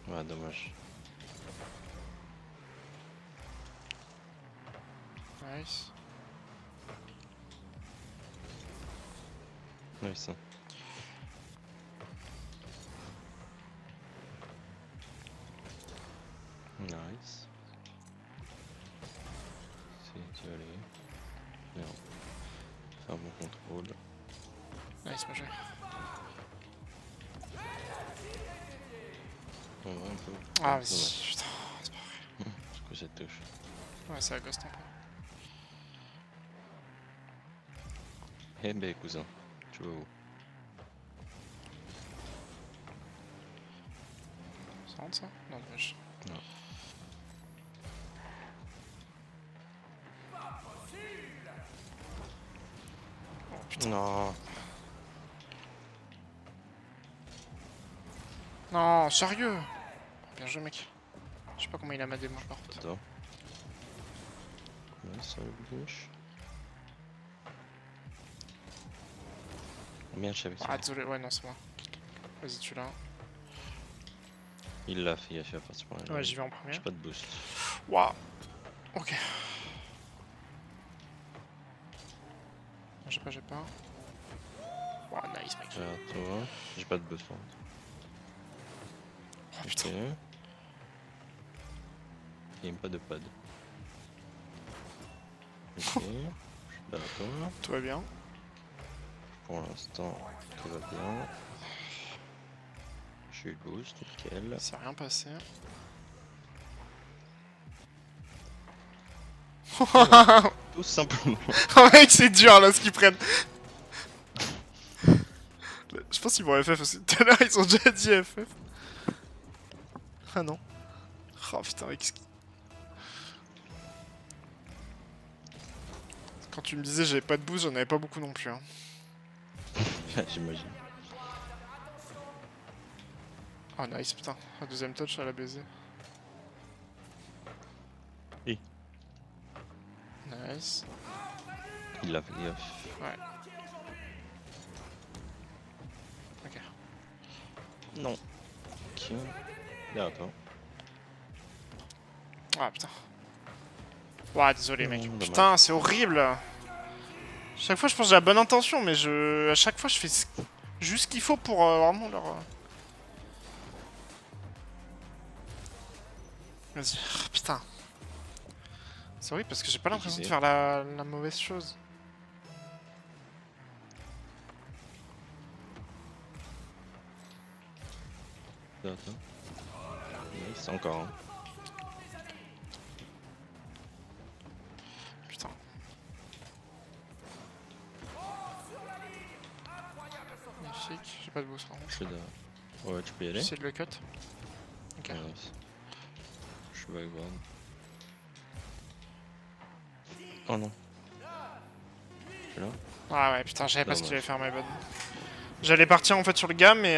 Ouais, dommage. Nice. Nice. Nice. C'est allé. Merde. Faire un bon contrôle. Nice, bien joué. On va un peu. Ah, dommage. vas-y, putain, c'est pas vrai. Du coup, cette touche. Ouais, c'est la ghost un peu. Eh ben, cousin, tu vas où? Ça rentre ça? Non, dommage. Non. Oh putain. Non. Non, sérieux? Bien joué, mec. Je sais pas comment il a ma démo par contre. Attends. Ouais, ça bouge. Oh, merde, je savais que Ah, ça. désolé, ouais, non, c'est moi. Vas-y, tu l'as. Il l'a fait, il a fait à partir de Ouais, j'y vais en premier. J'ai pas de boost. Waouh. Ok. Non, j'ai pas. Waouh, nice, mec. Toi, j'ai pas de boost par contre. Oh Ok. putain. Il n'y a pas de pad. Ok. Je suis derrière toi. Tout va bien. Pour l'instant, tout va bien. J'ai eu le boost, nickel. Il s'est rien passé. Tout simplement. Oh mec, c'est dur là ce qu'ils prennent. Je pense qu'ils vont FF aussi. Tout à l'heure, ils ont déjà dit FF. Ah non. Oh putain, mec. Quand tu me disais j'avais pas de boost, j'en avais pas beaucoup non plus. Hein. J'imagine. Oh nice, putain. Un deuxième touch à la baiser. Et Nice. il l'a fait gaffe. Ouais. Ok. Non. Ok. Derrière toi. Ah putain. Ouah, désolé Non, mec. dommage. Putain, c'est horrible. Chaque fois, je pense que j'ai la bonne intention, mais à chaque fois, je fais juste ce qu'il faut pour vraiment leur. Vas-y. Ah, putain. C'est horrible parce que j'ai pas l'impression de faire la mauvaise chose. Derrière toi. Nice, encore un. Putain. Magnifique. J'ai pas de boost par contre. Je suis derrière. Ouais, tu peux y aller. J'essaie de le cut. Ok. Nice. Je suis backward. Oh non. Je suis là. Ah ouais, putain, j'avais pas ce qu'il Dommage. allait faire, my bad. J'allais partir en fait sur le gars, mais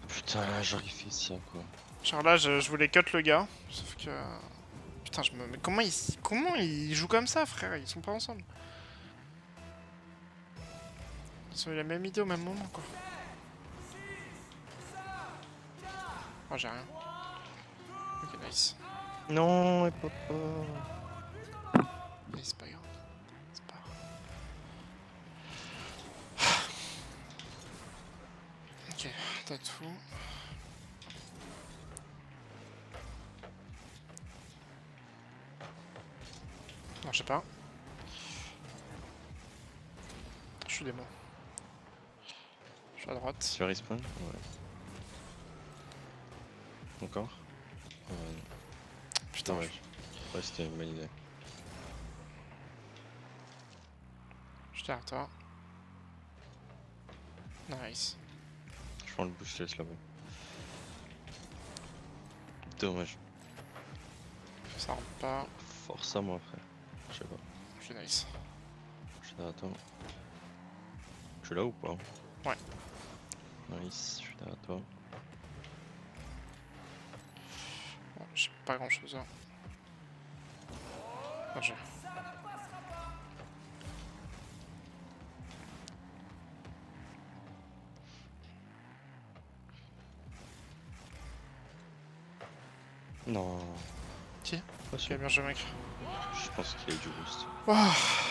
Putain, j'aurais fait ça quoi. genre là, je voulais cut le gars. Sauf que. Putain, mais comment ils jouent comme ça, frère? Ils sont pas ensemble. Ils ont eu la même idée au même moment, quoi. Oh, j'ai rien. Ok, nice. Non, et papa. Mais c'est pas grave. C'est pas grave. Ok, t'as tout. Non, je sais pas. Je suis démon. Je suis à droite. Tu vas respawn? Ouais. Encore? Ouais. Putain, Dommage. Ouais, c'était une bonne idée. je suis derrière toi. Nice. Je prends le boost, je laisse là-bas. Dommage. Ça rentre pas. Force à moi, frère. Je sais pas. Je suis nice. Je suis derrière toi. Je suis là ou pas? Ouais. Nice, je suis derrière toi. Bon, j'ai pas grand chose. Hein. Ah, j'ai. Non. Qui? Pas Ok, sûr. bien joué, mec. Je pense qu'il y a du boost. Oh,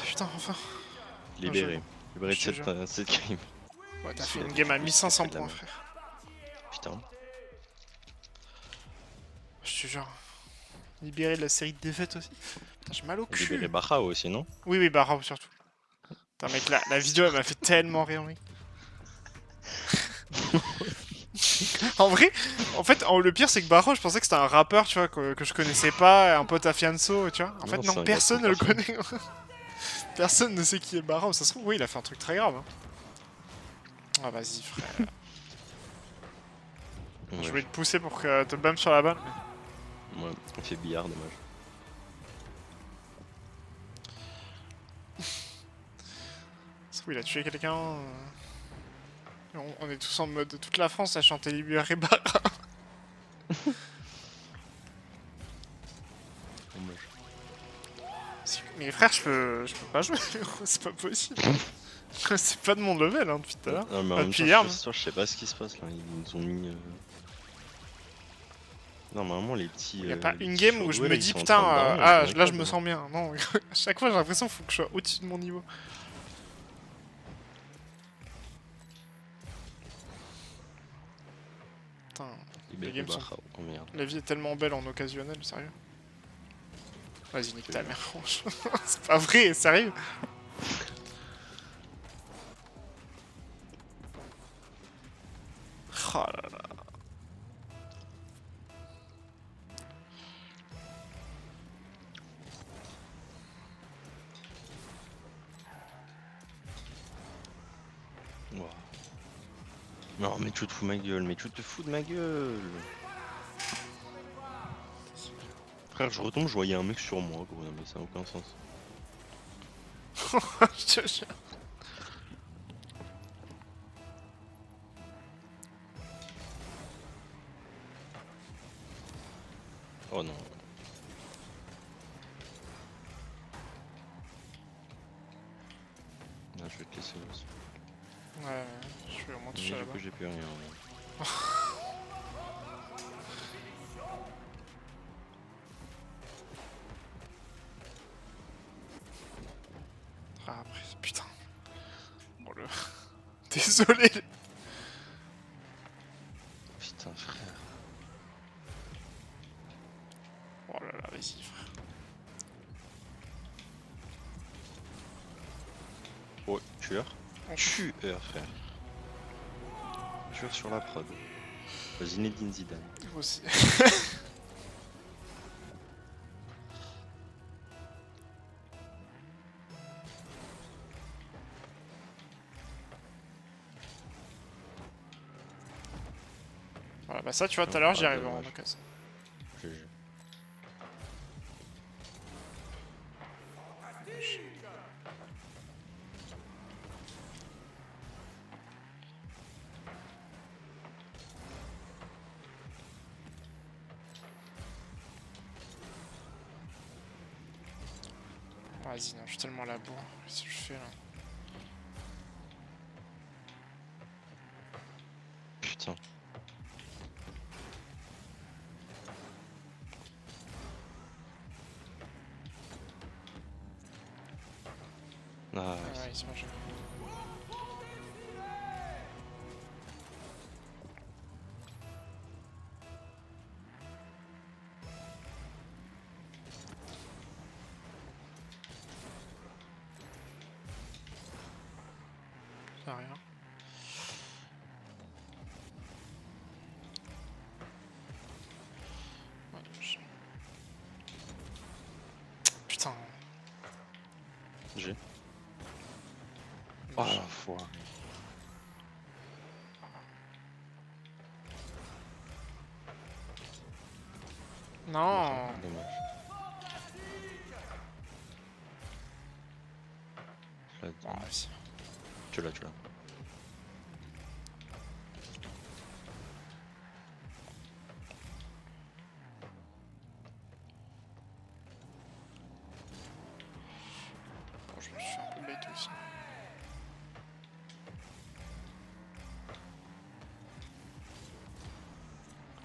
putain, enfin. Libéré. Libéré de Je te jure. cette crime. Ouais, t'as Ici, fait il a une fait game du à boost, il a 1500 fait de la points, merde. frère. Putain. Je te jure. Libéré de la série de défaites aussi. Putain, j'ai mal au cul. Libéré Baja aussi, non? Oui, oui, bah, Raoult surtout. Putain, mec, la vidéo, elle m'a fait tellement rire, mec. En vrai, en fait, le pire, c'est que Barro, je pensais que c'était un rappeur, tu vois, que je connaissais pas, un pote à Fianso, tu vois. En fait, non, c'est un gars de personne ne le Compassion. connaît. Personne ne sait qui est Barro. Ça se trouve, oui, il a fait un truc très grave. Hein. Ah, vas-y, frère. Je voulais te pousser pour que te bam sur la balle. Mais... Ouais, on fait billard, dommage. Ça se trouve, il a tué quelqu'un. On est tous en mode toute la France à chanter Libéré Barra. Dommage. Mais frère, je peux pas jouer, c'est pas possible. C'est pas de mon level hein, depuis tout à l'heure. Non, mais en même Depuis temps, hier. je sais pas ce qui se passe là. Ils nous ont mis. Normalement, les petits. Il y a pas Les une petits game où je surdoués, me là, ils dis sont en putain, train de down, ah ils là je ont me un sens bien. Non, à chaque fois j'ai l'impression qu'il faut que je sois au-dessus de mon niveau. Putain, les Libéré games sont. Baja, oh merde. La vie est tellement belle en occasionnel, sérieux. Vas-y, nique ta mère, franchement. C'est pas vrai, sérieux. Oh là là. Wow. Non, mais tu te fous de ma gueule, mais tu te fous de ma gueule. Frère, je retombe, je voyais un mec sur moi, gros, non, mais ça n'a aucun sens. Je te jure. Oh non. Non, je vais te laisser aussi. Ouais, je vais au moins Mais toucher du là-bas. coup, j'ai plus rien. Ouais. Ah, après, putain. Bon, le. Désolé. Putain, frère. Oh là là, vas-y, frère. Oh, tueur. Tueur, frère. Tueur sur la prod. Zinedine Zidane. Moi aussi. Voilà, bah ça, tu vois, tout à l'heure, j'y arrive en occasion. GG. Vas-y, non, je suis tellement à la bourre. Qu'est-ce que je fais là? Putain. Ah, Ah ouais, il se mange. Ça rien. Ouais, putain. j'ai. Oh l'enfoiré. Non. Dommage. Bon, vas-y. Tu l'as. Bon, je me suis fait un peu bait aussi.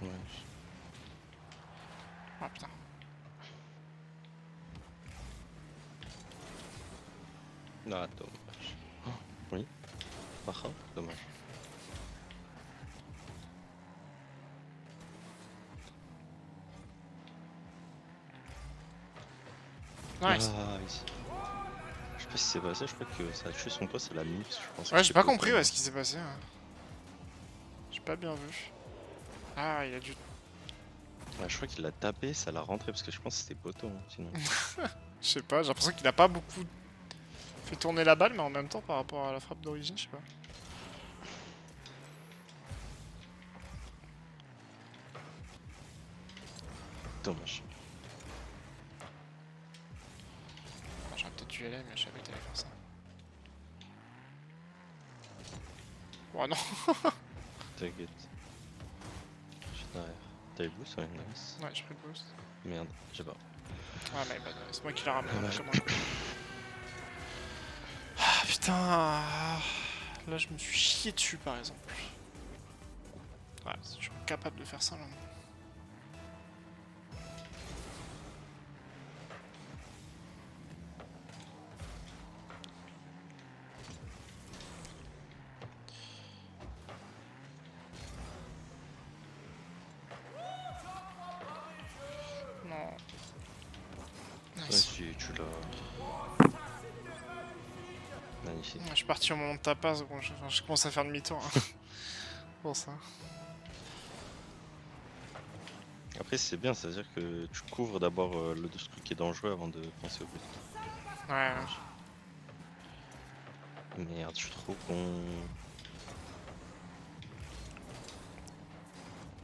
Ouais. Ah putain. Ah, dommage. Oh, oui. Ah, dommage. Nice. Ah, ici. Je sais pas si c'est passé, je crois que ça a tué son pote, ça l'a mis. Je pense Ouais, j'ai pas compris ouais, ce qui s'est passé. Hein. J'ai pas bien vu. Ah, il a dû. Ouais, je crois qu'il l'a tapé, ça l'a rentré parce que je pense que c'était poteau, hein, sinon. Je sais pas, j'ai l'impression qu'il a pas beaucoup fait tourner la balle, mais en même temps par rapport à la frappe d'origine, je sais pas. Dommage. J'aurais peut-être dû y aller, mais je savais que t'allais faire ça. Oh non. T'inquiète. Je suis derrière. T'as eu le boost? Ouais, nice. Ouais, j'ai pris le boost. Merde, j'ai pas. Ah, mais bah, c'est moi qui l'ai ramené. Dommage. Comme un con. Ah putain. Là, je me suis chié dessus par exemple. Ouais, je suis capable de faire ça là. Non. Ouais, Nice. si tu l'as. Magnifique. Ouais, je suis parti au moment de ta passe, bon, je commence à faire demi-tour. Hein. Pour ça. Après, c'est bien, c'est-à-dire que tu couvres d'abord le truc qui est dangereux avant de penser au but. Ouais. Merde, je suis trop con.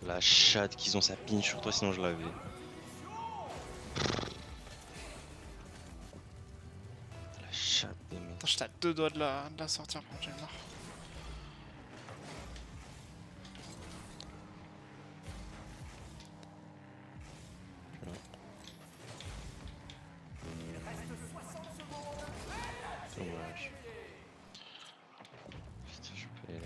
La chatte qu'ils ont sa pinche sur toi, sinon je l'avais. La chatte des mecs. Attends, j'étais à 2 doigts de la sortir quand j'ai mort. Dommage. Putain, je peux y aller.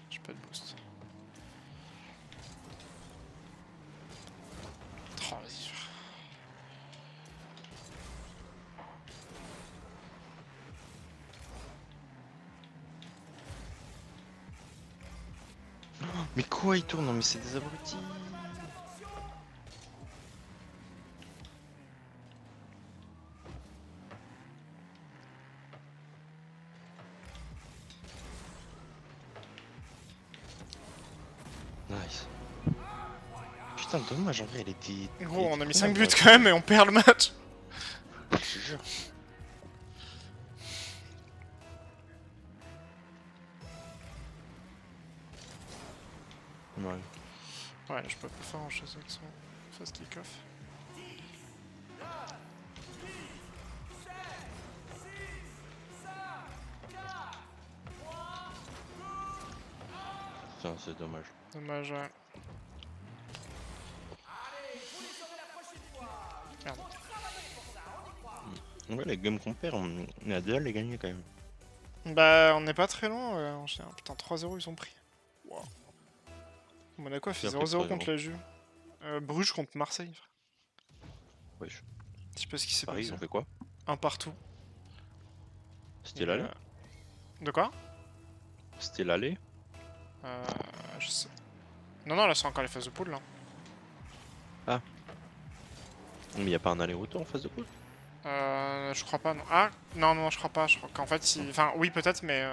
J'ai pas de boost. Oh, vas-y. Mais quoi, il tourne? Non, mais c'est des abrutis. Nice. Putain, dommage, en vrai, elle était. Gros, on a mis 5 Combien, buts moi, quand même et on perd le match. je te jure. Ouais. Ouais, je peux pas faire grand chose avec son fast kick-off. Putain, c'est dommage. Dommage, ouais. Merde. Ouais, les games qu'on perd, on a déjà les gagner quand même. Bah, on n'est pas très loin. En général. Putain, 3-0 ils ont pris. Wow. Monaco a fait Qui a pris 0-0 contre 3-0? la Juve. Bruges contre Marseille, frère. Wesh. Je sais pas ce qui s'est Paris, passé. ils ont fait quoi? Un partout. C'était Et, l'aller? De quoi? C'était l'aller? Je sais. Non, non, là c'est encore les phases de poule là. Ah. Mais y a pas un aller-retour en phase de poule? Je crois pas, non. Ah, non, non, je crois pas. Je crois qu'en fait, si. Enfin, oui, peut-être, mais.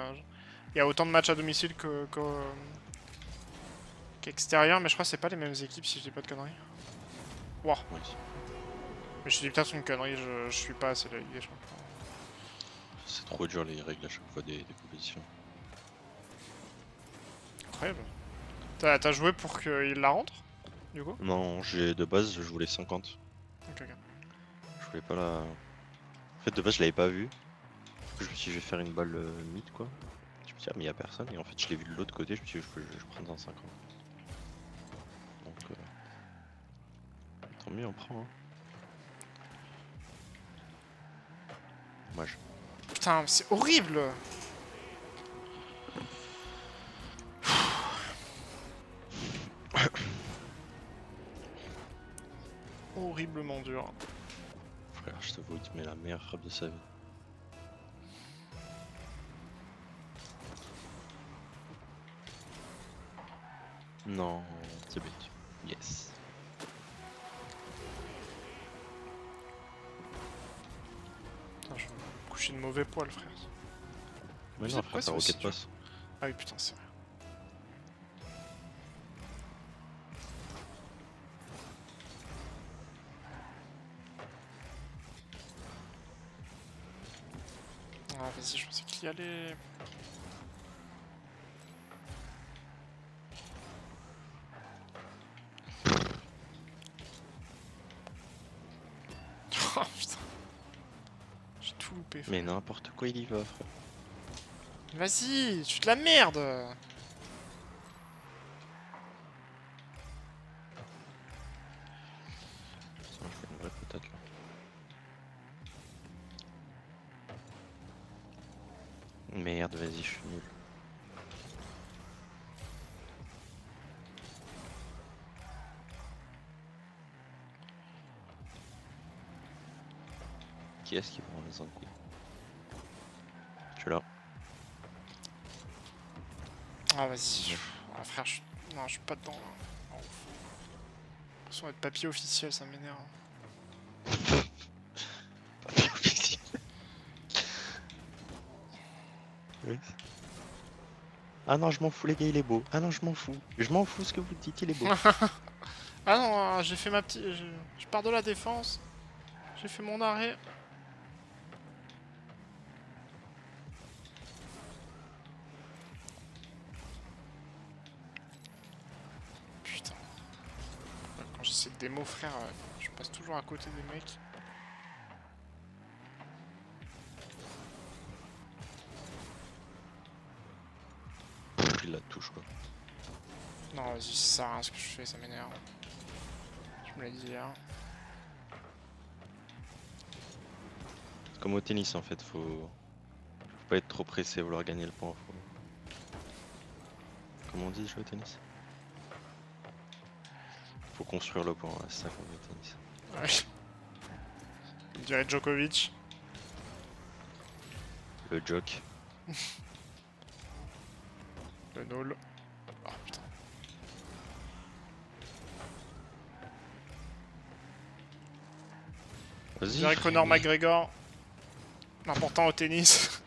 Il y a autant de matchs à domicile qu'extérieur, mais je crois que c'est pas les mêmes équipes si je dis pas de conneries. Wow. Oui. Mais je dis peut-être une connerie, je suis pas assez la Ligue, je crois. C'est trop dur les règles à chaque fois des compétitions. Incroyable. T'as joué pour qu'il la rentre, du coup? Non, de base, je voulais 50. Ok, ok. Je voulais pas la. En fait, de base, je l'avais pas vu. Du coup, je me suis dit, je vais faire une balle mid quoi. Je me suis dit, ah, mais y a personne. Et en fait, je l'ai vu de l'autre côté. Je me suis dit, je prends un 50. Donc, tant mieux, on prend. Hein. Dommage. Putain, c'est horrible! Horriblement dur. Frère, je t'avoue, il te met la meilleure frappe de sa vie. Non, c'est but. Yes. Putain, je vais me coucher de mauvais poil, frère. Mais sais non, pourquoi frère, ta c'est aussi roquette dur. passe. Ah oui, putain, c'est vrai. Ah, vas-y, je pensais qu'il y allait. Oh putain. J'ai tout loupé, frère. Mais n'importe quoi, il y va, frère. Vas-y, tu te la merde! Tiens, je fais une vraie patate là. Merde, vas-y, je suis nul. Qui est-ce qui prend les un coup? Je suis là. Ah, vas-y. Ah, frère, non, je suis pas dedans. Là. Oh. L'impression d'être papier officiel, ça m'énerve. Papier officiel. Oui. Ah non, je m'en fous, les gars, il est beau. Ah non, je m'en fous. Je m'en fous ce que vous dites, il est beau. Ah non, j'ai fait ma petite. Je pars de la défense. J'ai fait mon arrêt. Putain. Quand j'essaie de démo, frère, je passe toujours à côté des mecs. Il la touche quoi. Non, vas-y, ça sert à rien ce que je fais, ça m'énerve. Je me l'ai dit hier. C'est comme au tennis en fait, faut pas être trop pressé, vouloir gagner le point. Comment on dit jouer au tennis? Faut construire le point, ouais, c'est ça qu'on dit au tennis. Ouais. Il dirait Djokovic. Le joke. Le nol. Oh putain. Je Vas-y. dirais Conor McGregor. L'important au tennis.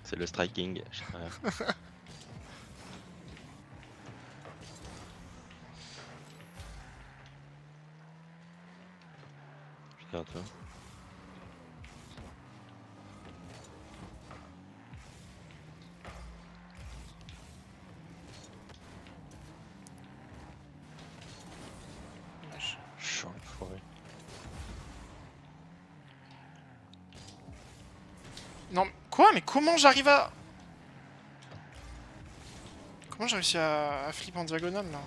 C'est le striking. Ouais. Putain, toi. Chiant, l'enfoiré. Non, quoi? Mais comment j'arrive à... Comment j'ai réussi à flipper en diagonale, là?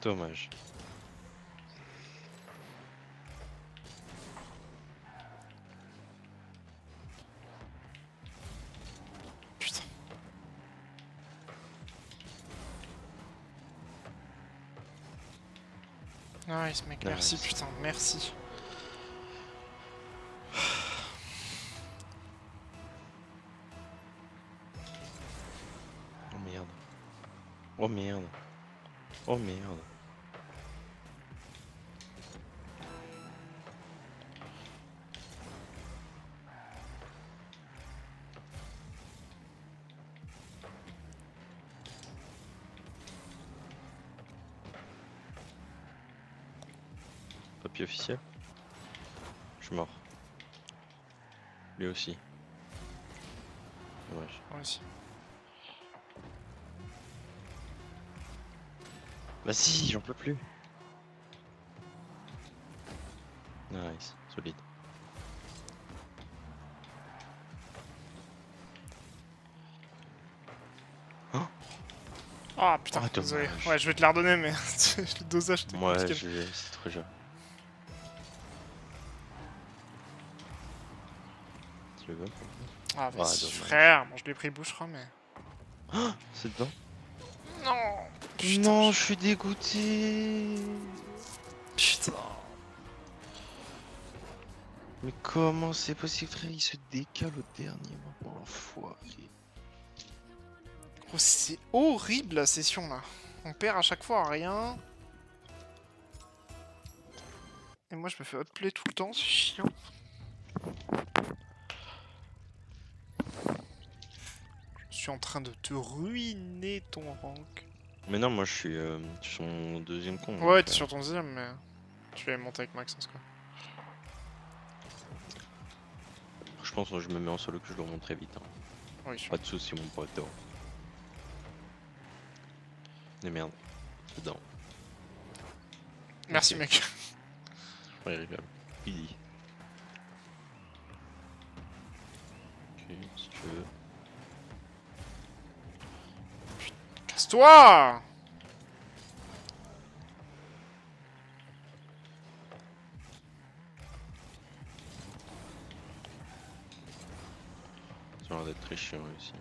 Dommage. Putain. Nice mec, merci Nice. putain, merci. Oh merde. Oh merde. Oh merde. Papier officiel. Je suis mort. Lui aussi. Dommage. Moi aussi. Vas-y, j'en peux plus. Nice, solide. Ah putain, Oh, désolé. dommage. Ouais, je vais te la redonner, mais le dosage était Moi, compliqué. c'est trop dur. Tu le veux? Ah vas-y, dommage. frère, bon je l'ai pris bouche, je crois, mais... C'est dedans? Non. Putain, Non, je suis dégoûté. Putain. Mais comment c'est possible, frère? Il se décale au dernier moment, l'enfoiré. Oh, c'est horrible la session là. On perd à chaque fois à rien. Et moi je me fais outplay tout le temps, c'est chiant. Je suis en train de te ruiner ton rank. Mais non, moi je suis sur mon deuxième compte. Ouais, donc, t'es sur ton deuxième, mais... Tu vas monter avec Maxence quoi. Je pense que je me mets en solo que je le remonte très vite. Hein. Oui, sûr. Pas de soucis, mon pote. Mais merde, dedans. Merci Ok. mec. Ouais, il rigole. Easy. Ok, si tu veux. Casse-toi. Ça a l'air d'être très chiant aussi.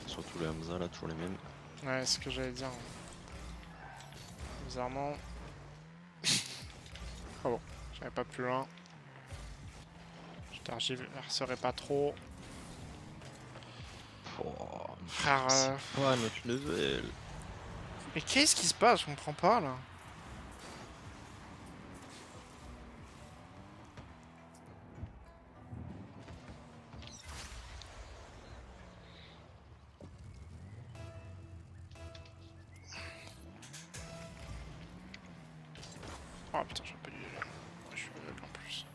Surtout les Hamza là, toujours les mêmes. Ouais, c'est ce que j'allais dire. Bizarrement... Oh bon, j'avais pas plus loin. Je tergiverserai pas trop. Oh, Frère... c'est pas notre level. Mais qu'est-ce qui se passe? Je comprends pas là. Oh putain, j'ai pas dû y aller. Ouais, je suis aveugle en plus.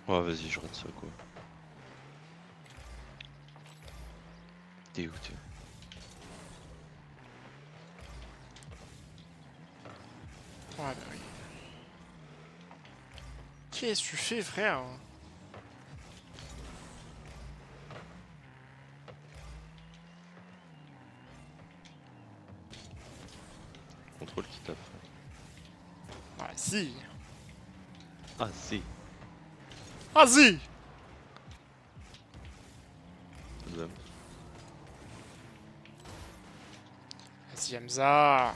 Ouais, vas-y, je rate ça quoi. Dégoûté. Ouais, bah oui. Qu'est-ce que tu fais, frère? Contrôle qui tape. Ah si. Ah, si. Vas-y. Hamza. Vas-y, Hamza.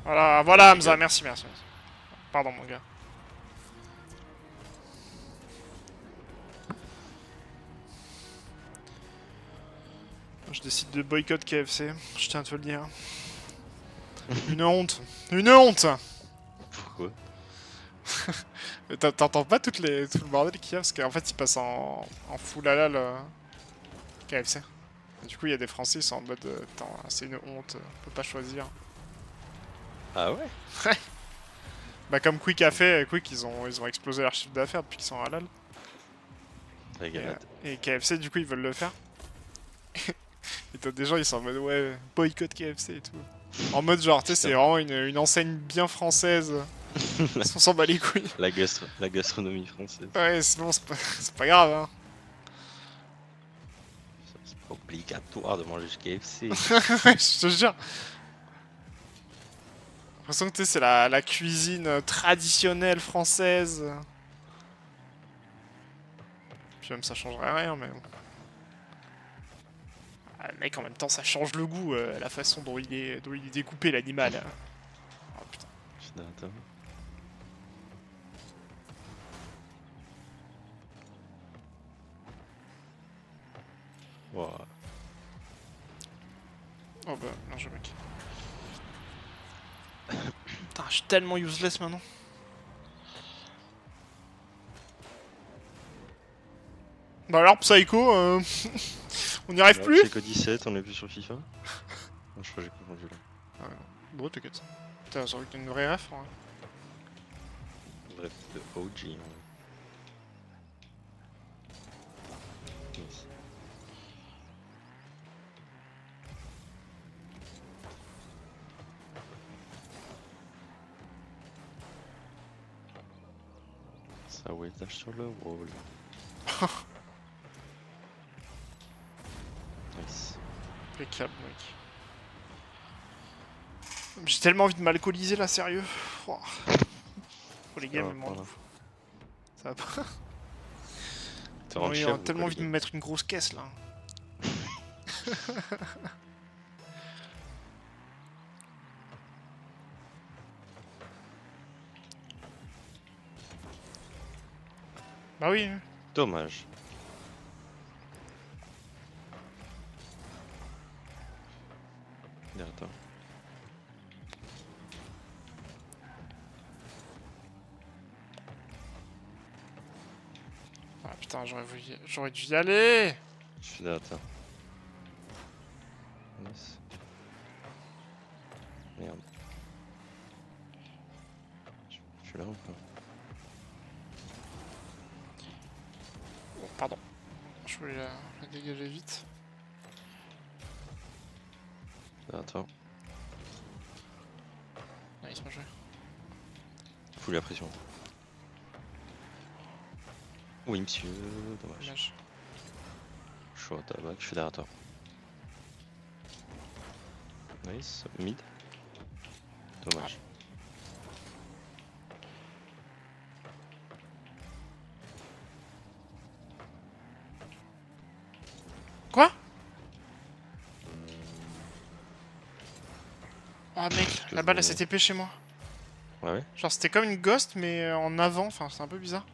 Voilà, voilà, Hamza, merci, merci. Pardon, mon gars. Je décide de boycott KFC, je tiens à te le dire. Une honte. Une honte. Pourquoi? T'entends pas tout le bordel qu'il y a, parce qu'en fait, ils passent en full halal KFC. Et du coup, il y a des Français, ils sont en mode, putain, c'est une honte, on peut pas choisir. Ah ouais? Bah comme Quick a fait, Quick ils ont explosé leur chiffre d'affaires depuis qu'ils sont halal. Régalade. Et KFC du coup ils veulent le faire. Et t'as des gens ils sont en mode ouais, boycott KFC et tout. En mode genre tu sais c'est vraiment une enseigne bien française. On s'en bat les couilles. La gastronomie française. Ouais sinon c'est pas grave hein. Ça, c'est Obligatoire de manger du KFC. Je te jure. J'ai l'impression que c'est la cuisine traditionnelle française. Puis même ça changerait rien, mais bon. Ah, le mec, en même temps, ça change le goût, la façon dont il est découpé, l'animal. Oh putain. Attends. Wow. Oh bah, bien joué, mec. Putain, je suis tellement useless maintenant. Bah alors, Psycho, on n'y arrive plus? Psycho 17, on est plus sur FIFA. Non, je crois que j'ai confondu là. Ah ouais, non. Bon, t'inquiète. Putain, ça aurait été une vraie ref, ouais. Bref, de OG. Ouais. Yes. Ça ouais, tâche sur le wall. Nice. Impeccable, mec. J'ai tellement envie de m'alcooliser là, sérieux. Oh, oh les gars, va même pas, en là. ouf. Ça va pas. T'es en J'ai chèvre ou tellement quoi, envie de les me gars? mettre une grosse caisse là. Bah oui. Dommage. Attends. Ah putain, j'aurais dû y aller. Je suis là, attends. Nice. Merde. Je suis là ou pas? Oh, pardon. Je voulais la dégager vite. Attends. Nice, bien joué. Fous la pression. Oui, monsieur. Dommage. Dommage. Je suis au tabac, je suis derrière toi. Nice. Mid. Dommage. Quoi? Oh mec, que la je balle elle voulais. s'est TP chez moi. Ouais, ouais. Genre c'était comme une ghost mais en avant, enfin c'est un peu bizarre.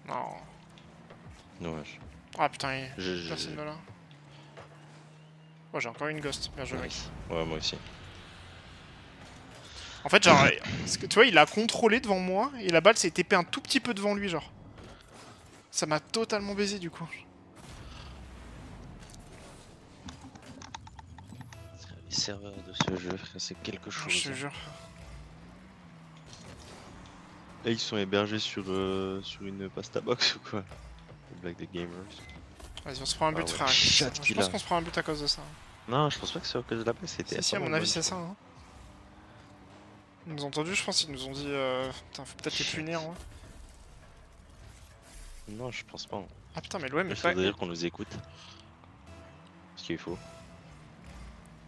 Non. Dommage. Ah putain, Je- personne de là. Oh j'ai encore une ghost, bien joué mec. Nice. Ouais, moi aussi. En fait genre, parce que tu vois il a contrôlé devant moi et la balle s'est TP un tout petit peu devant lui genre. Ça m'a totalement baisé du coup. Les serveurs de ce jeu, frère, c'est quelque Je chose. te jure. Là, ils sont hébergés sur une pasta box ou quoi? Black the Gamers. Vas-y on se prend un but Ah ouais, frère. chat Je qu'il pense a. qu'on se prend un but à cause de ça. Non, je pense pas que c'est à cause de la paix, c'était. Si à mon avis c'est ça hein. Ils nous ont entendu je pense, ils nous ont dit putain faut peut-être les punir ouais. Non, je pense pas. Ah putain mais l'OM Il est pas... faudrait dire qu'on nous écoute. Ce qu'il faut.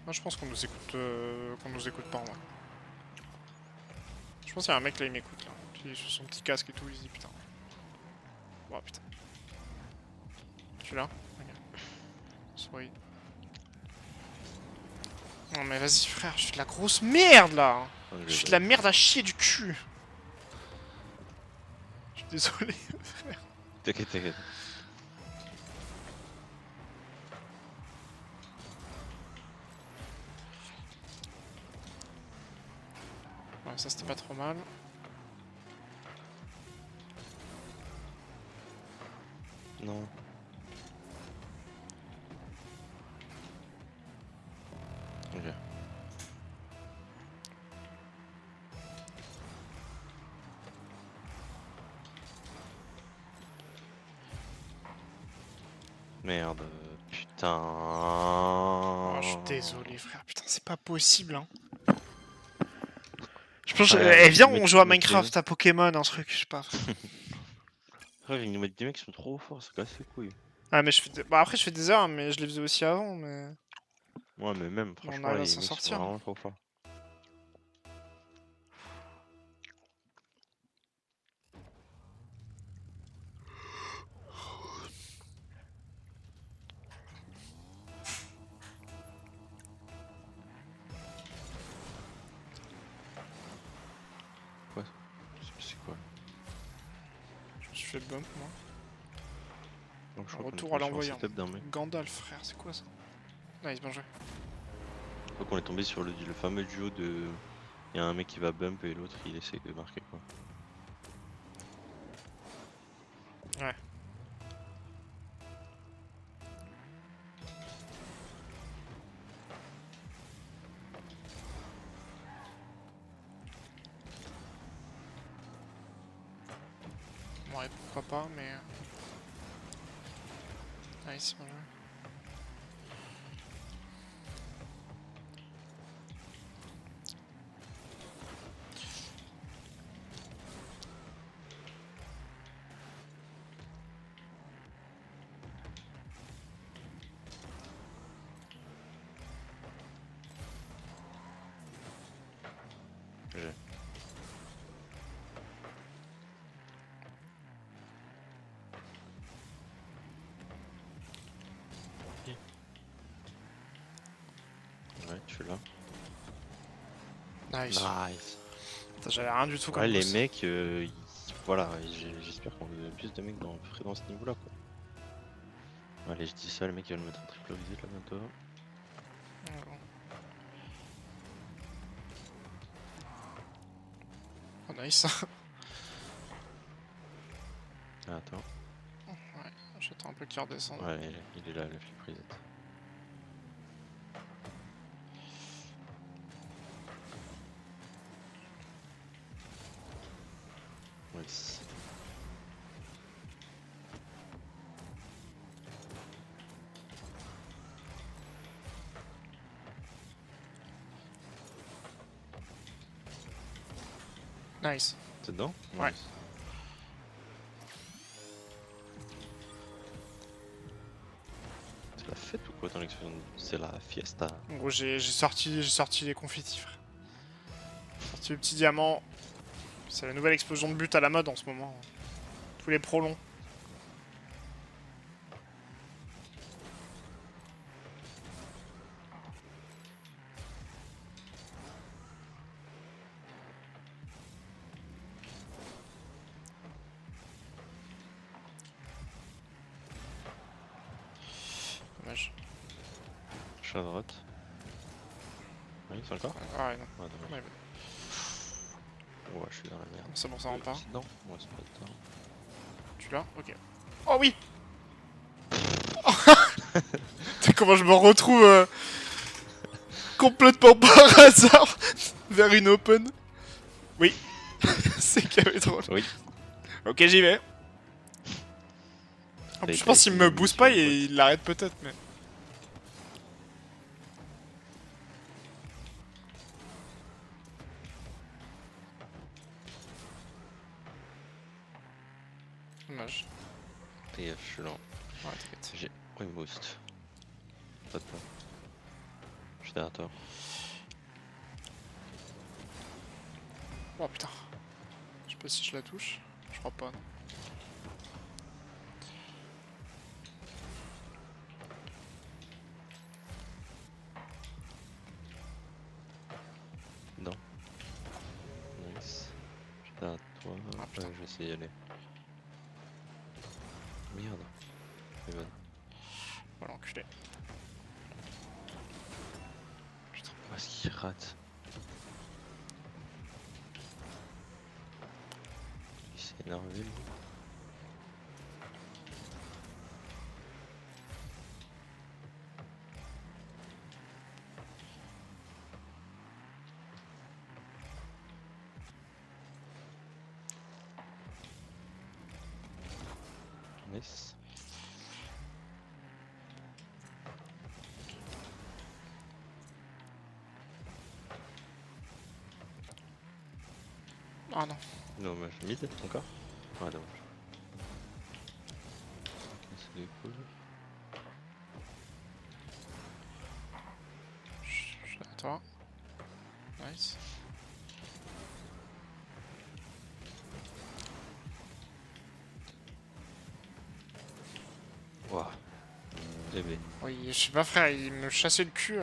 Moi je pense qu'on nous écoute pas en vrai. Je pense qu'il y a un mec là il m'écoute là. Puis sur son petit casque et tout il se dit putain. Oh putain. Tu là? Regarde. Sorry. Non mais vas-y frère, je suis de la grosse merde là. Je suis de la merde à chier du cul. Je suis désolé. T'inquiète, t'inquiète. Ouais ça c'était pas trop mal. Non. Ok. Merde, putain. Oh, je suis désolé frère, putain c'est pas possible hein. Je pense, Ah, viens, mais on joue à tu m'as dit- Minecraft, à Pokémon, un truc, je sais pas. Frère, ils nous mettent des mecs qui sont trop forts, ça casse les couilles. Ah, mais je fais bah, après, je fais des erreurs, mais je les faisais aussi avant, mais Ouais, mais même, on franchement, arrive là, à les s'en mecs sont sortir. vraiment trop forts. Quoi? C'est quoi? Je me suis fait bump, moi. Donc, je Un crois qu'on est retour à tombé sur un l'envoyant. setup d'un mec. Gandalf, frère, c'est quoi ça? Nice, bien joué. Je crois qu'on est tombé sur le fameux duo de. Il y a un mec qui va bump et l'autre il essaie de marquer quoi. Ouais. Ouais, pourquoi pas, mais... Nice, bien joué. J'ai. Ouais, tu es là. Nice. Nice. Putain, j'avais rien du tout Ouais, comme les boss. mecs, voilà, j'espère qu'on veut plus de mecs dans, dans ce niveau là quoi. Allez, je dis ça, le mec il va le mettre en triple visite là bientôt. Ouais, bon. Oh, nice. Ah, attends. Ouais, j'attends un peu qu'il redescende. Ouais, il est là, le flip reset. Nice. Nice. T'es dedans? Ouais. Nice. C'est la fête ou quoi ton expérience? C'est la fiesta. En gros, j'ai sorti les confitis, frère. J'ai sorti le petit diamant. C'est la nouvelle explosion de but à la mode en ce moment. Tous les pros longs. Dommage. Je suis à droite. Oui, c'est encore? Ah ouais, non. Ouais, dommage. Ouais, Ouais, je suis dans la merde. c'est bon, ça rentre pas. C'est dedans? Ouais, c'est pas dedans. Tu l'as? Ok. Oh oui. Tu comment je me retrouve complètement par hasard vers une open. Oui. C'est qu'il y avait trop. Oui. Ok, j'y vais. En plus, je pense qu'il me booste pas et il l'arrête peut-être, mais... Dommage. TF, je suis là. Ouais, t'inquiète. J'ai oui boost. Pas de peur. Je suis derrière toi. Oh putain. Je sais pas si je la touche. Je crois pas, non. Non. Nice. Je suis derrière toi. Ah, putain. Ouais, je vais essayer d'y aller. Merde. Mais bon. Voilà, enculé. Putain. Où est-ce qu'il rate? Il s'est énervé lui. Nice. Ah non. Dommage. Mid encore? Ouais, dommage. C'est cool. Je suis à toi. Nice. Waouh. Bébé. Oui, je sais pas frère, il me chassait le cul.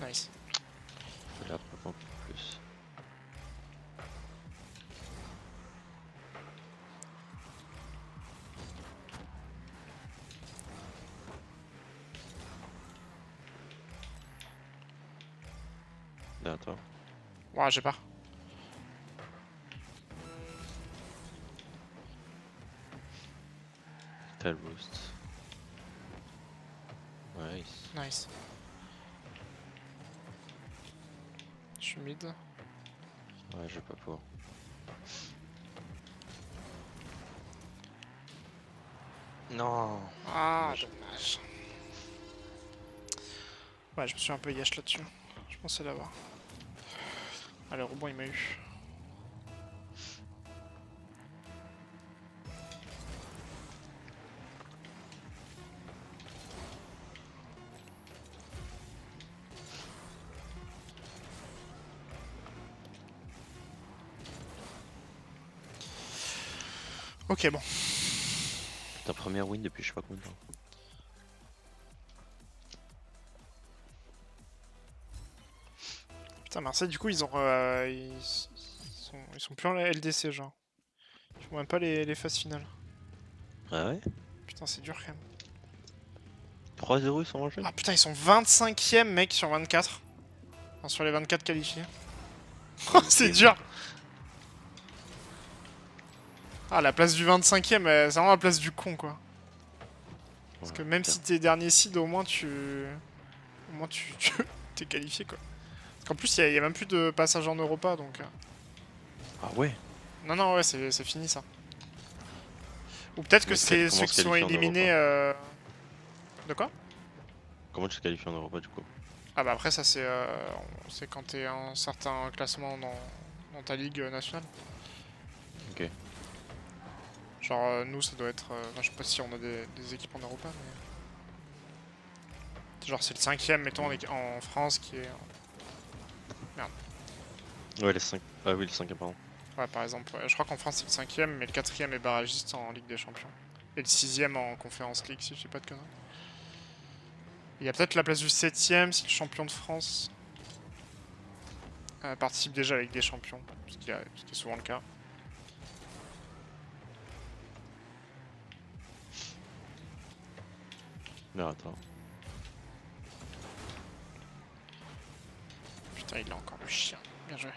Nice. Là, pas plus. Là, toi. Ouais, j'ai pas. Tel boost. Nice. Nice. Je suis mid. Ouais, j'ai pas pour. Non. Ah, Dommage. dommage. Ouais, je me suis un peu yesh là-dessus. Je pensais l'avoir. Ah, le rebond il m'a eu. Ok, bon. Ta première win depuis je sais pas combien de temps. Putain, Marseille, du coup, ils ont. Ils sont plus en LDC, genre. Ils font même pas les phases finales. Ah ouais? Putain, c'est dur quand même. 3-0 ils sont en jeu? Ah putain, ils sont 25ème, mec, sur 24. Enfin, sur les 24 qualifiés. Oh, c'est dur! Ah, la place du 25ème, c'est vraiment la place du con, quoi. Parce que même si t'es dernier seed, au moins tu. Au moins tu t'es qualifié, quoi. Parce qu'en plus, il y a même plus de passage en Europa, donc. Ah ouais? Non, non, ouais, c'est fini ça. Ou peut-être que c'est Comment ceux se qui sont qualifier en éliminés. Europa? De quoi? Comment tu te qualifies en Europa du coup? Ah bah après ça c'est quand t'es un certain classement dans ta ligue nationale. Ok. Genre nous ça doit être... enfin, je sais pas si on a des équipes en Europa mais... Genre c'est le 5ème mettons en France qui est... Merde. Ouais, les 5. Ah oui, le 5 pardon. Ouais par exemple, ouais. Je crois qu'en France c'est le 5ème mais le 4ème est barragiste en Ligue des Champions. Et le 6ème en Conférence League si je dis pas de conneries. Il y a peut-être la place du 7ème si le champion de France participe déjà avec des champions, ce qui est souvent le cas. Mais attends. Putain il a encore le chien, bien joué.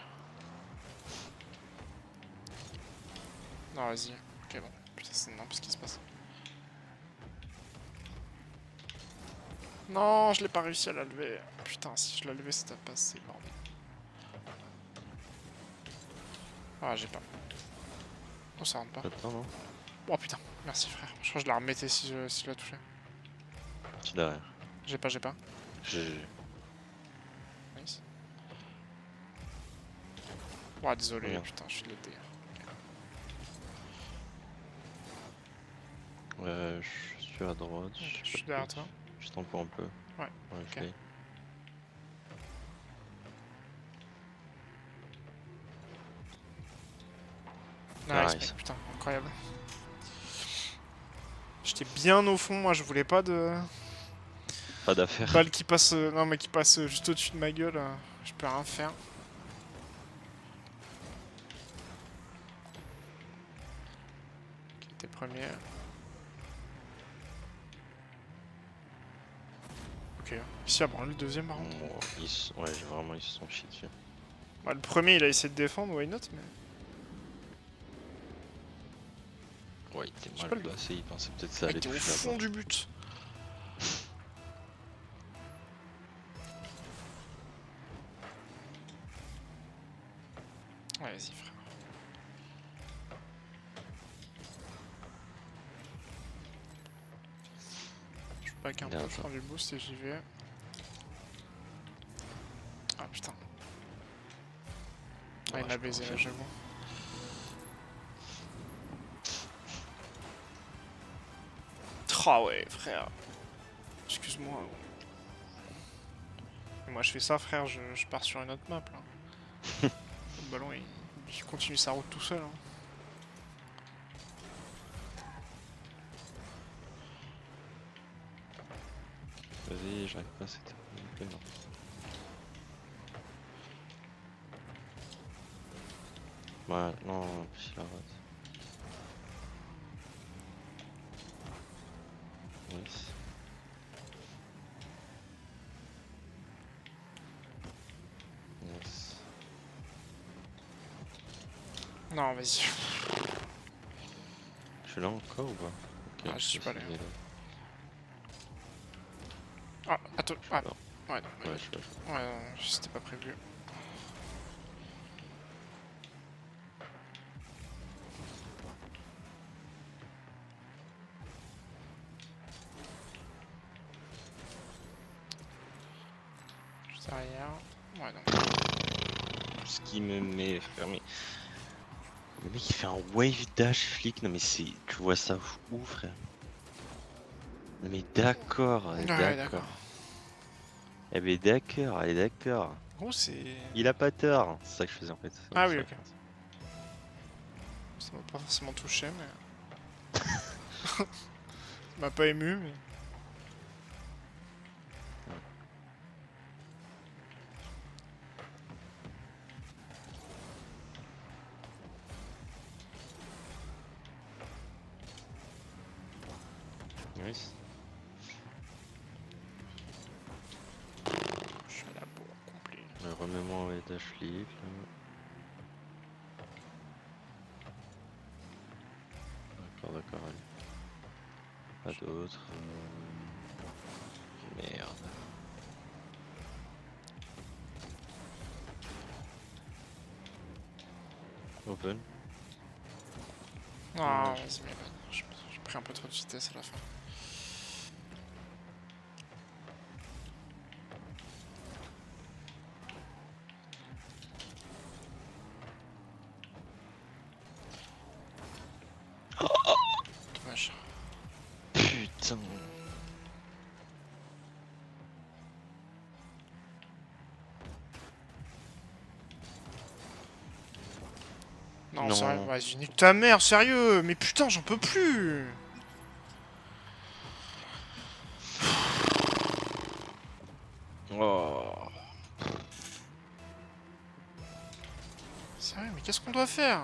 Non vas-y, ok bon, putain c'est n'importe ce qui se passe. Non, je l'ai pas réussi à la lever. Putain, si je la levais, c'était passé, bordel. Ah, j'ai pas. Oh, ça rentre pas. Attends, non? Oh putain, merci frère. Je crois que je la remettais si je la touchais. Je suis derrière. J'ai pas, j'ai pas. GG. Nice. Oh, désolé, Regarde. putain, je suis de l'aider. Je suis à droite. Je suis derrière toi. Je t'en un peu. Ouais, Ouais, ok. je l'ai. Nice, Nice. mec, putain, incroyable. J'étais bien au fond, moi je voulais pas de... Pas d'affaire. Balle qui passe... non mais qui passe juste au-dessus de ma gueule. Je peux rien faire. Qui était premier. Ok. Ici, avant le deuxième par contre. Ouais, vraiment, ils se sont chiés dessus. Bah, le premier il a essayé de défendre, why not, mais... Ouais, il était J'ai mal pas le- placé, il pensait peut-être que ça Ah, il allait était au toucher fond là-bas. du but. Ouais, vas-y, frère. Je peux pas qu'un peu, je prends du boost et j'y vais. Ah, il m'a baisé là, j'avoue. Ah ouais, frère. Excuse-moi. Et moi je fais ça, frère, je pars sur une autre map là. Le ballon il continue sa route tout seul. Hein. Vas-y, j'arrive pas, c'était non. Ouais, non, puis la rate. Yes. Yes. Non, vas-y. Je suis là encore ou pas? Ok, Ah, je suis pas là. là. Ah, attends. Ah, ouais, Ouais, je suis là. ouais, non, c'était pas prévu. Juste derrière. Ouais, non. Ce qui me met. Mais... Le mec il fait un wave dash flick, non mais c'est. Tu vois ça où frère? Non mais d'accord, Ouais, d'accord. Eh ben d'accord, allez d'accord. Gros, c'est. Il a pas tort, c'est ça que je faisais en fait. Ah oui, ok. Ça m'a pas forcément touché, mais. Ça m'a pas ému, mais. Nice. Je suis à la bourre complet. Remets-moi en wave dash flick là. D'accord, d'accord, allez. Pas d'autres. Merde. Open. Ah, vas-y, mais j'ai pris un peu trop de vitesse à la fin. Dommage. Putain. Non, Non. sérieux, vas-y, nique ta mère, sérieux. Mais putain, j'en peux plus. Oh. Sérieux, mais qu'est-ce qu'on doit faire?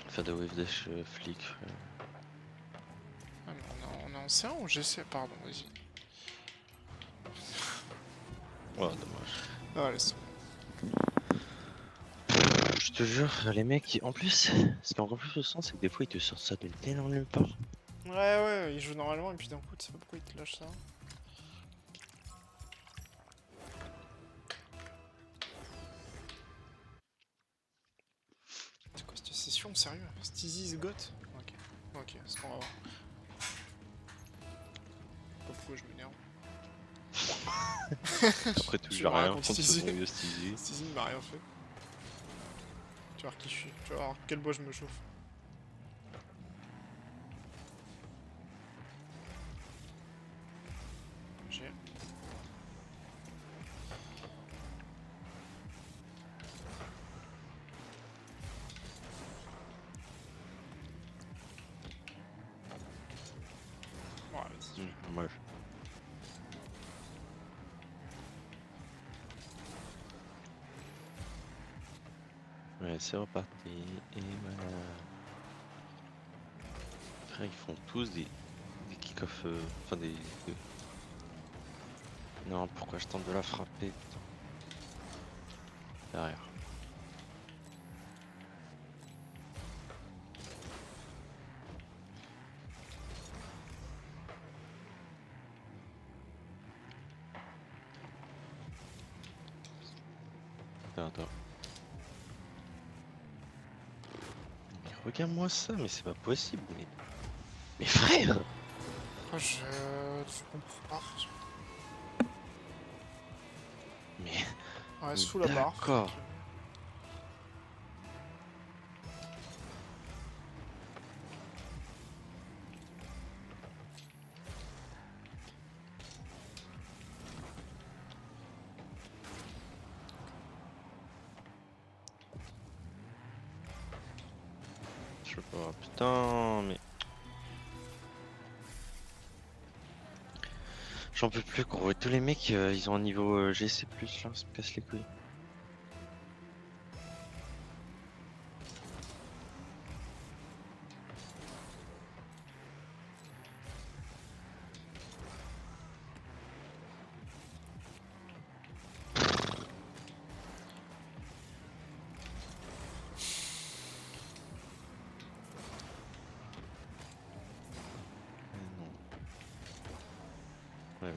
Faire de wave dash flick. Ah, mais on est en C1 ou GC? Pardon, vas-y. Oh, dommage. Ah, laisse. Je te jure, les mecs, en plus, ce qui est encore plus frustrant, c'est que des fois ils te sortent ça de tellement nulle part. Ouais, ouais, il joue normalement et puis d'un coup, tu sais pas pourquoi il te lâche ça. C'est quoi cette session, sérieux? Steezy is got? Ok, ok, c'est ce qu'on va voir. Je sais pas pourquoi je m'énerve. Après tout, Je j'ai vais rien rien contre contre Steezy. ce bon vieux Steezy. Steezy ne m'a rien fait. Tu vas voir qui je suis, tu vas voir quel bois je me chauffe. J'ai. Ouais, vas-y. Dommage. Ouais, c'est reparti. Et voilà. Frère, ils font tous des kick-off. Enfin, des. Non, pourquoi je tente de la frapper, putain. Derrière. Attends. Mais regarde-moi ça, mais c'est pas possible. Mais frère! Oh, je comprends pas. Mais Ouais, sous la barre. D'accord. Je sais pas, putain, mais... J'en peux plus, gros. Et tous les mecs, ils ont un niveau GC+, là, ça me casse les couilles. Non. Ouais, ouais.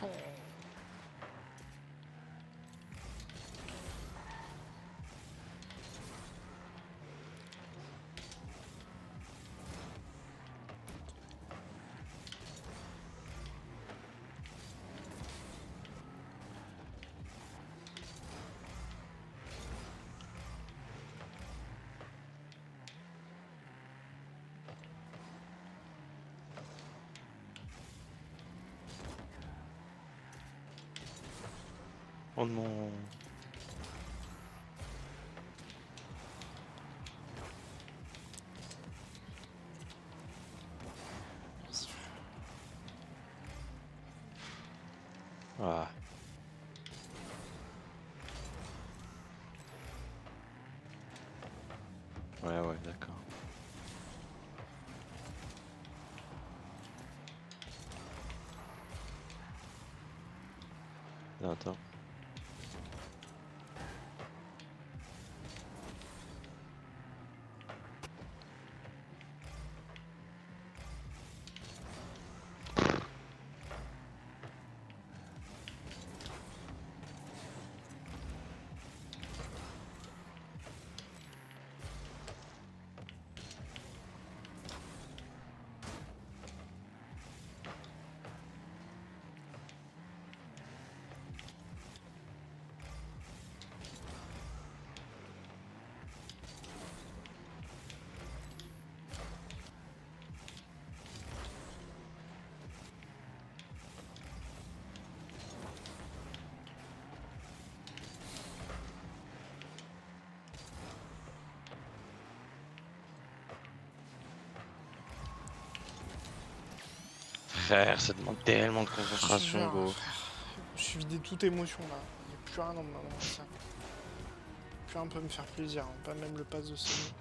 Oh. Oh non. Ah. Ouais, ouais, d'accord. Non, attends. Frère, ça demande tellement de Je te concentration, jure, gros. frère. Je suis vidé de toute émotion là. Il n'y a plus rien dans ça. Plus rien peut me faire plaisir. Hein. Pas même le pass de Sony.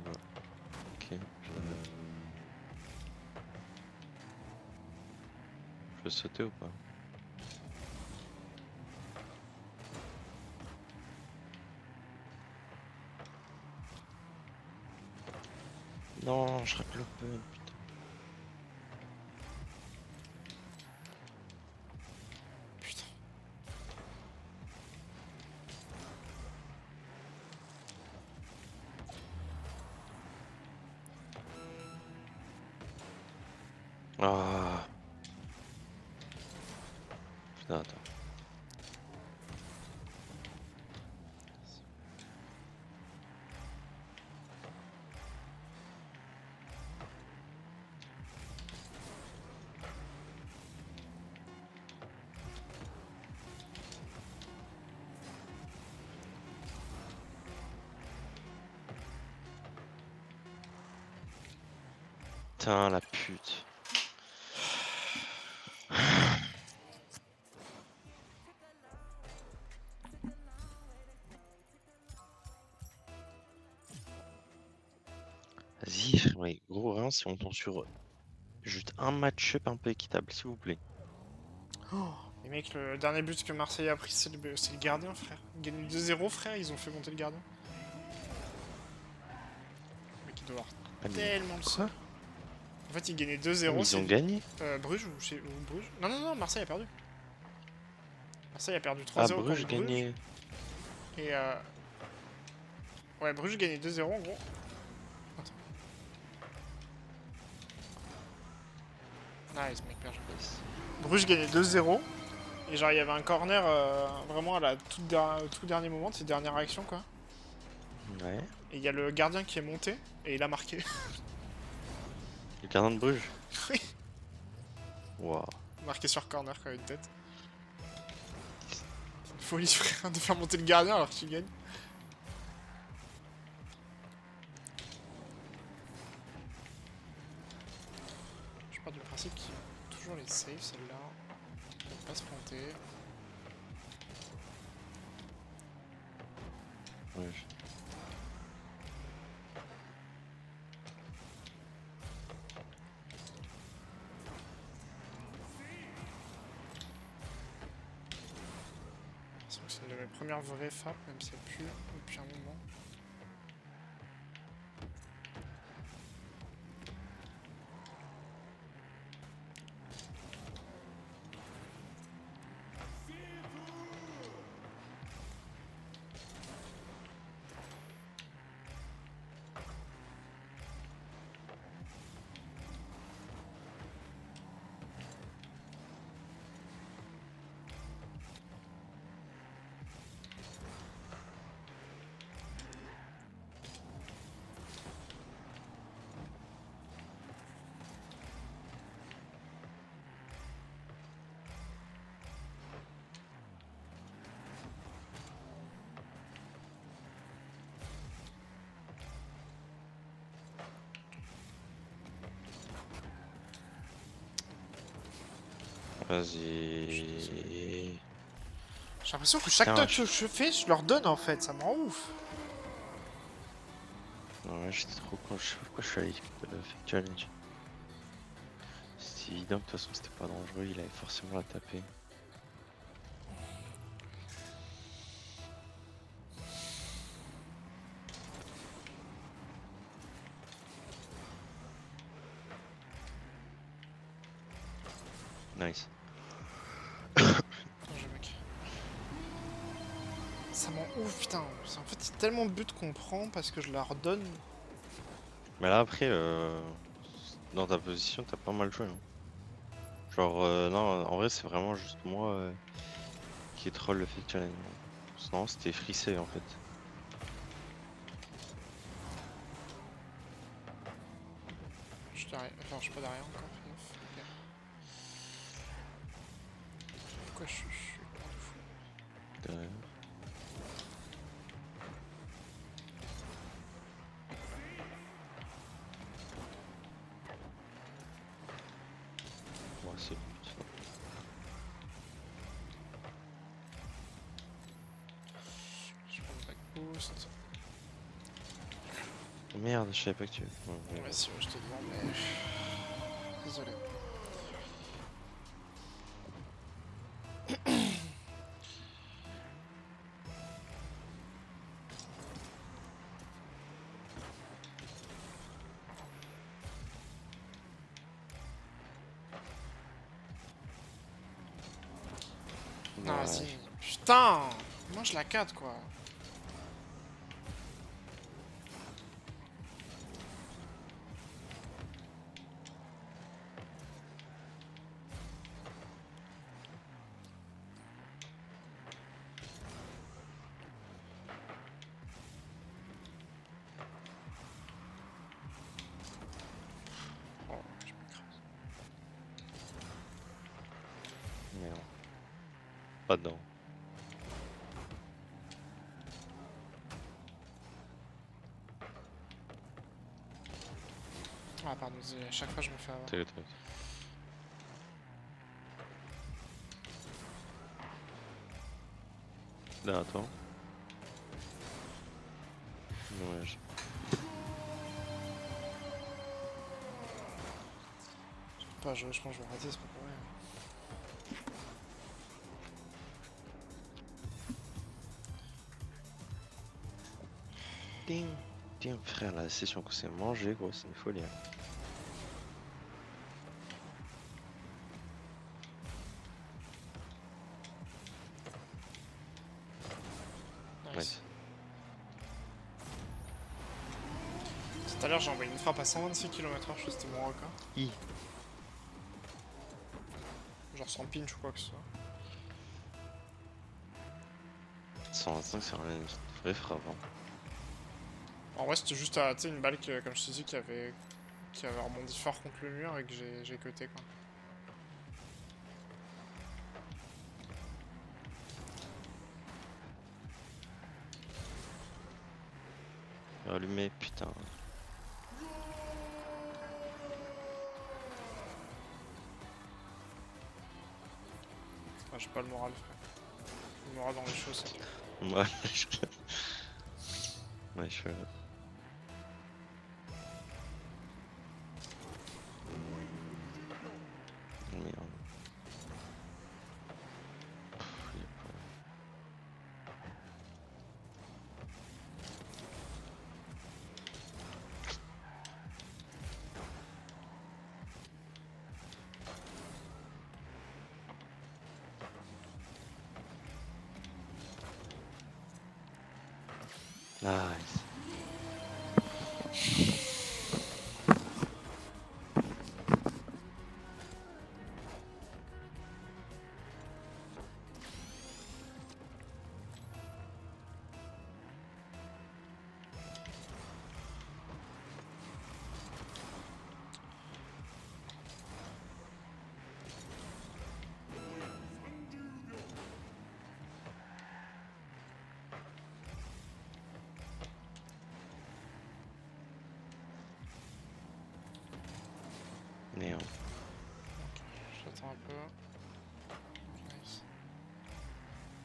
Bah, ok, je peux sauter ou pas? Non, je rate l'open, putain. Putain. Ah. Putain, attends. Putain, la pute. Vas-y, frère, mais gros, rien, si on tombe sur juste un match-up un peu équitable, s'il vous plaît. Oh. Les mecs, le dernier but que Marseille a pris, c'est le gardien, frère. Ils gagnent 2-0, frère. Ils ont fait monter le gardien. Le mec, il doit avoir Ah, mais tellement le seum. quoi? En fait, ils gagnaient 2-0. Ils ont gagné. Bruges ou Bruges? Non, non, non, Marseille a perdu. Marseille a perdu Ah, 3-0 Bruges contre Bruges. gagné. Et ouais, Bruges gagnait 2-0 en gros. Attends. Nice, mec, bien joué. Bruges gagnait 2-0. Et genre, il y avait un corner vraiment à la tout dernier moment de ses dernières actions, quoi. Ouais. Et il y a le gardien qui est monté et il a marqué. Le gardien de Bruges. Oui. Waouh. Marqué sur corner quand même une tête. Folie, frère, de faire monter le gardien alors que tu gagnes. Je pars du principe qu'il faut toujours les save, celle-là. Faut pas se planter. Ouais. C'est une de mes premières vraies frappes, même si elle pue depuis un moment. Vas-y. J'ai l'impression que chaque touch que je fais, je leur donne en fait, ça me rend ouf. Ouais, j'étais trop con, je sais pas pourquoi je suis allé fake challenge. C'est évident que de toute façon c'était pas dangereux, il avait forcément la taper. Nice. Bien joué, mec. Ça m'en ouf, putain. En fait, c'est tellement de buts qu'on prend parce que je leur donne. Mais là après, dans ta position, t'as pas mal joué. Hein. Genre, non, en vrai, c'est vraiment juste moi qui troll le fake challenge. Sinon, c'était frissé en fait. Je suis derrière. Enfin, je suis pas derrière encore. Fais gaffe. Ok. Pourquoi je suis plein de fou. Derrière. Ouais, c'est bon. Je prends le back boost. Oh, merde, je savais pas que tu. Ouais, si, ouais, je te devant, mais. Désolé. Non, Ouais. vas-y. Putain! Moi, je la 4 quoi. Oh, je m'écrase. Merde. Pas dedans. Ah, pardon, désolé, à chaque fois je me fais avoir. T'es là, attends. Dommage. Je peux pas jouer, je pense que je vais rater, c'est pas pour rien. Ding. Ding, frère, la session qu'on s'est mangée, gros, c'est une folie. Hein. Tout à l'heure, j'ai envoyé une frappe à 126 km/h, je crois que c'était mon record. Genre sans pinch ou quoi que ce soit. 125, c'est vraiment une vraie frappe. Hein. En vrai, c'était juste une balle qui, comme je te dis, qui avait rebondi fort contre le mur et que j'ai cuté quoi. Allumé, putain. Ah, j'ai pas le moral, frère. Le moral dans les choses. Ouais, ouais, je fais. Merde. Nice. Merde. Ok, j'attends un peu. Nice.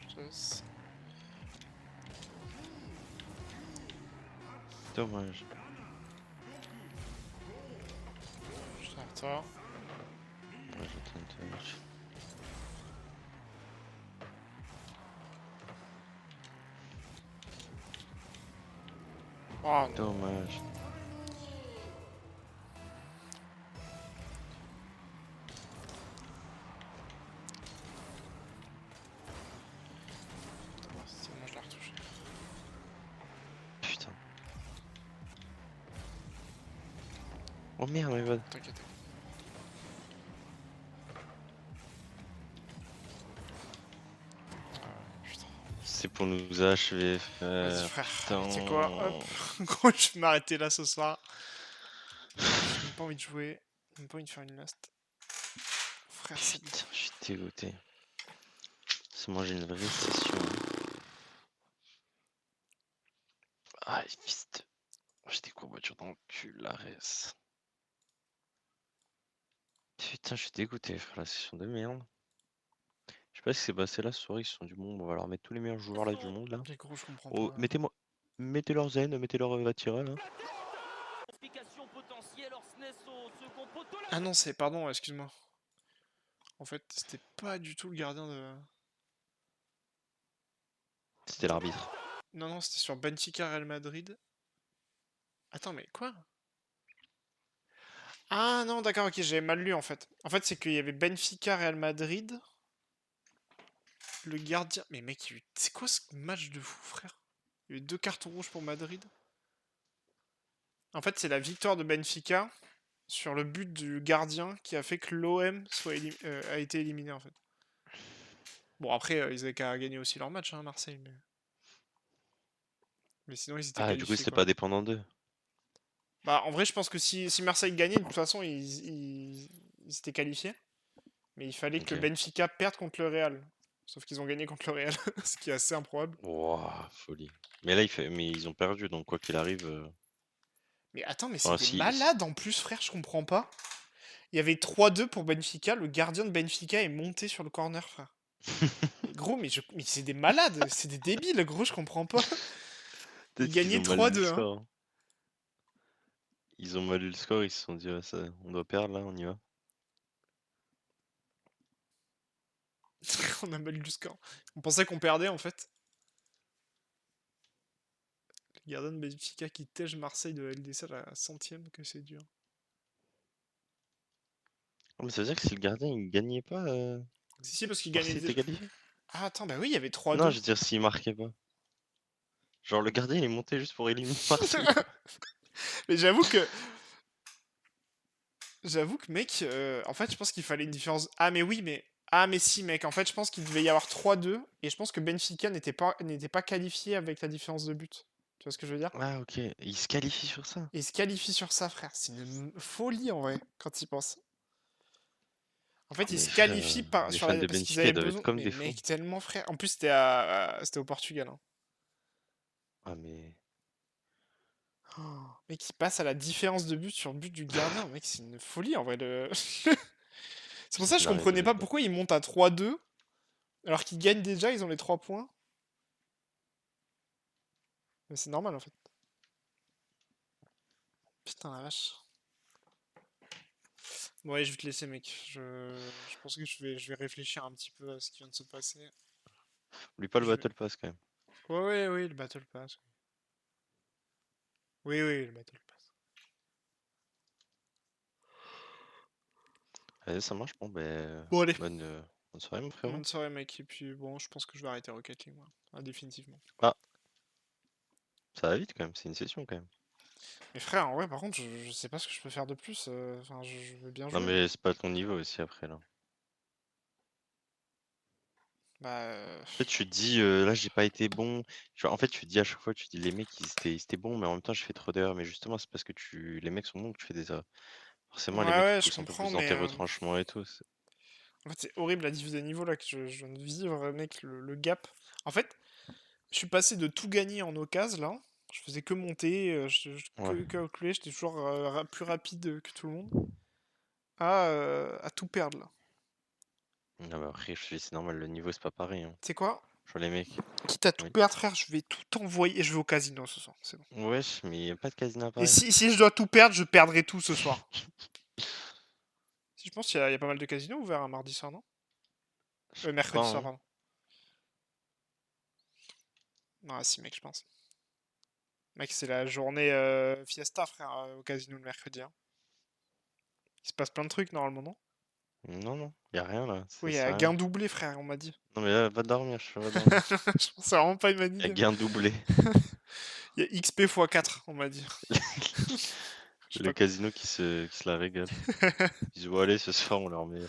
Je laisse. Dommage. Je suis derrière toi. Ouais, j'attends une touch. Oh non. Dommage. C'est moi, je l'ai retouché. Putain. Oh merde, mais va. T'inquiète. Putain. C'est pour nous achever, Vas-y frère. frère, tu sais Putain. quoi, hop, gros je vais m'arrêter là ce soir. J'ai même pas envie de jouer, j'ai même pas envie de faire une last. Frère c'est... Putain, je suis dégoûté. Parce que moi j'ai une vraie session. Ah, fils de... J'ai des courbatures dans le cul, la res. Putain, je suis dégoûté, frère, la session de merde. Je sais pas ce qui s'est passé là ce soir, ils se sont du monde. On va leur mettre tous les meilleurs joueurs là du monde là. Les gros je comprends Oh, pas. mettez-moi. Mettez leur zen, mettez leur Vatira là. Ah non c'est, pardon, excuse-moi. En fait c'était pas du tout le gardien de... C'était l'arbitre. Non non c'était sur Benfica Real Madrid. Attends mais quoi? Ah non d'accord ok j'avais mal lu en fait. En fait c'est qu'il y avait Benfica Real Madrid. Le gardien... Mais mec c'est quoi ce match de fou frère? Il y avait 2 cartons rouges pour Madrid. En fait, c'est la victoire de Benfica sur le but du gardien qui a fait que l'OM a été éliminé en fait. Bon après, ils avaient qu'à gagner aussi leur match, hein, Marseille. Mais sinon, ils étaient Ah, du coup, qualifiés c'est quoi. pas dépendant d'eux. Bah en vrai, je pense que si Marseille gagnait, de toute façon, ils étaient qualifiés. Mais il fallait que Ok. Benfica perde contre le Real. Sauf qu'ils ont gagné contre le Real, ce qui est assez improbable. Wouah, folie. Mais là, mais ils ont perdu, donc quoi qu'il arrive. Mais attends, mais c'est Enfin, des si. malades en plus, frère, je comprends pas. Il y avait 3-2 pour Benfica, le gardien de Benfica est monté sur le corner, frère. Mais gros, mais c'est des malades, c'est des débiles, gros, je comprends pas. Ils Peut-être qu'ils gagnaient ont mal lu le 3-2, hein. score. Hein. Ils ont mal lu le score, ils se sont dit, ouais, ça, on doit perdre là, on y va. On a mal lu le score. On pensait qu'on perdait en fait. Le gardien de Benfica qui tège Marseille de la LDC à la centième, que c'est dur. Oh, mais ça veut dire que si le gardien il gagnait pas, Si, parce qu'il gagnait Marseille était déjà. qualifié? Ah, attends, bah oui, il y avait Non, 3-2. je veux dire s'il marquait pas. Genre le gardien il est monté juste pour éliminer Marseille quoi. Mais j'avoue que. J'avoue que, mec, en fait, je pense qu'il fallait une différence. Ah, mais oui, mais. Ah, mais si, mec. En fait, je pense qu'il devait y avoir 3-2. Et je pense que Benfica n'était pas qualifié avec la différence de but. Tu vois ce que je veux dire? Ah, ok. Il se qualifie sur ça. Et il se qualifie sur ça, frère. C'est une folie, en vrai, quand il pense. En Ah, fait, il mais se frère, qualifie les fans de parce qu'ils Benfica, ils avaient doivent être besoin. comme Mais des fous. mec, tellement, frère. En plus, c'était au Portugal. Hein. Ah, mais. Oh, mec, il passe à la différence de but sur le but du gardien. Mec, c'est une folie, en vrai. C'est pour ça que je Putain, arrête de comprenais pas rigoler. pourquoi ils montent à 3-2 alors qu'ils gagnent déjà, ils ont les 3 points. Mais c'est normal, en fait. Putain, la vache. Bon, ouais, je vais te laisser, mec. Je pense que je vais réfléchir un petit peu à ce qui vient de se passer. Oublie pas le Je vais- Battle Pass quand même. Ouais, ouais, oui, le Battle Pass. Oui, oui, le Battle Pass. Allez, ça marche. Bon, ben. Bon, allez. Bonne soirée, mon frérot. Bonne soirée, mec. Et puis, bon, je pense que je vais arrêter Rocket League, moi. Ah, définitivement. Ah, ça va vite quand même. C'est une session quand même. Mais frère, en vrai, par contre, je sais pas ce que je peux faire de plus. Enfin, je veux bien Non, jouer, mais. mais c'est pas ton niveau aussi après là. Bah. En fait, tu te dis, là, j'ai pas été bon. En fait, tu te dis à chaque fois, tu te dis, les mecs, ils étaient bons, mais en même temps, je fais trop d'erreurs. Mais justement, c'est parce que les mecs sont bons que tu fais des erreurs. Ouais, Forcément, les mecs, ils ouais, te je poussent un peu comprends, plus dans mais. tes retranchements et tout. En fait, c'est horrible la diff de niveau là que je viens de vivre, mec, le gap. En fait, je suis passé de tout gagner en occasion là. Je faisais que monter, Ouais. que calculer, j'étais toujours plus rapide que tout le monde. À tout perdre là. Ah bah après, je te dis, c'est normal, le niveau, c'est pas pareil. Hein. Tu sais quoi? Je vois les mecs. Quitte à tout Oui. perdre, frère, je vais tout envoyer. Je vais au casino ce soir, c'est bon. Wesh, mais y a pas de casino à Et Paris. si je dois tout perdre, je perdrai tout ce soir. Si je pense qu'il y a pas mal de casinos ouverts un mardi soir, non? Je sais pas, Mercredi soir, hein. pardon. Non, si, mec, je pense. Mec, c'est la journée fiesta, frère, au casino le mercredi. Hein. Il se passe plein de trucs normalement, non? Non, non, y a rien là. Oui, il y C'est a rien. gain doublé, frère, on m'a dit. Non, mais là, va dormir, je va dormir. Je pense que c'est vraiment pas une bonne Y a idée. gain doublé. Il y a XP x 4, on m'a dit. Je sais Le pas quoi. casino qui se la régale. Ils disent, bon, allez, ce soir, on leur met.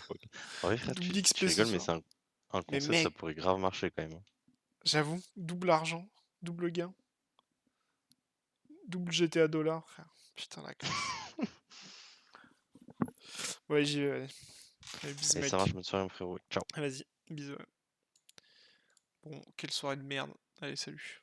En vrai, frère, Double tu XP ce rigoles, mais soir. c'est un Mais concept, ça mec, pourrait grave marcher quand même. Hein. j'avoue, double argent, double gain, double GTA dollar, frère. Putain, la classe. Ouais, j'y vais, allez. Allez, bisous, Allez, ça marche, mec. bonne soirée, mon frérot. Ciao. Vas-y, bisous. Bon, quelle soirée de merde. Allez, salut.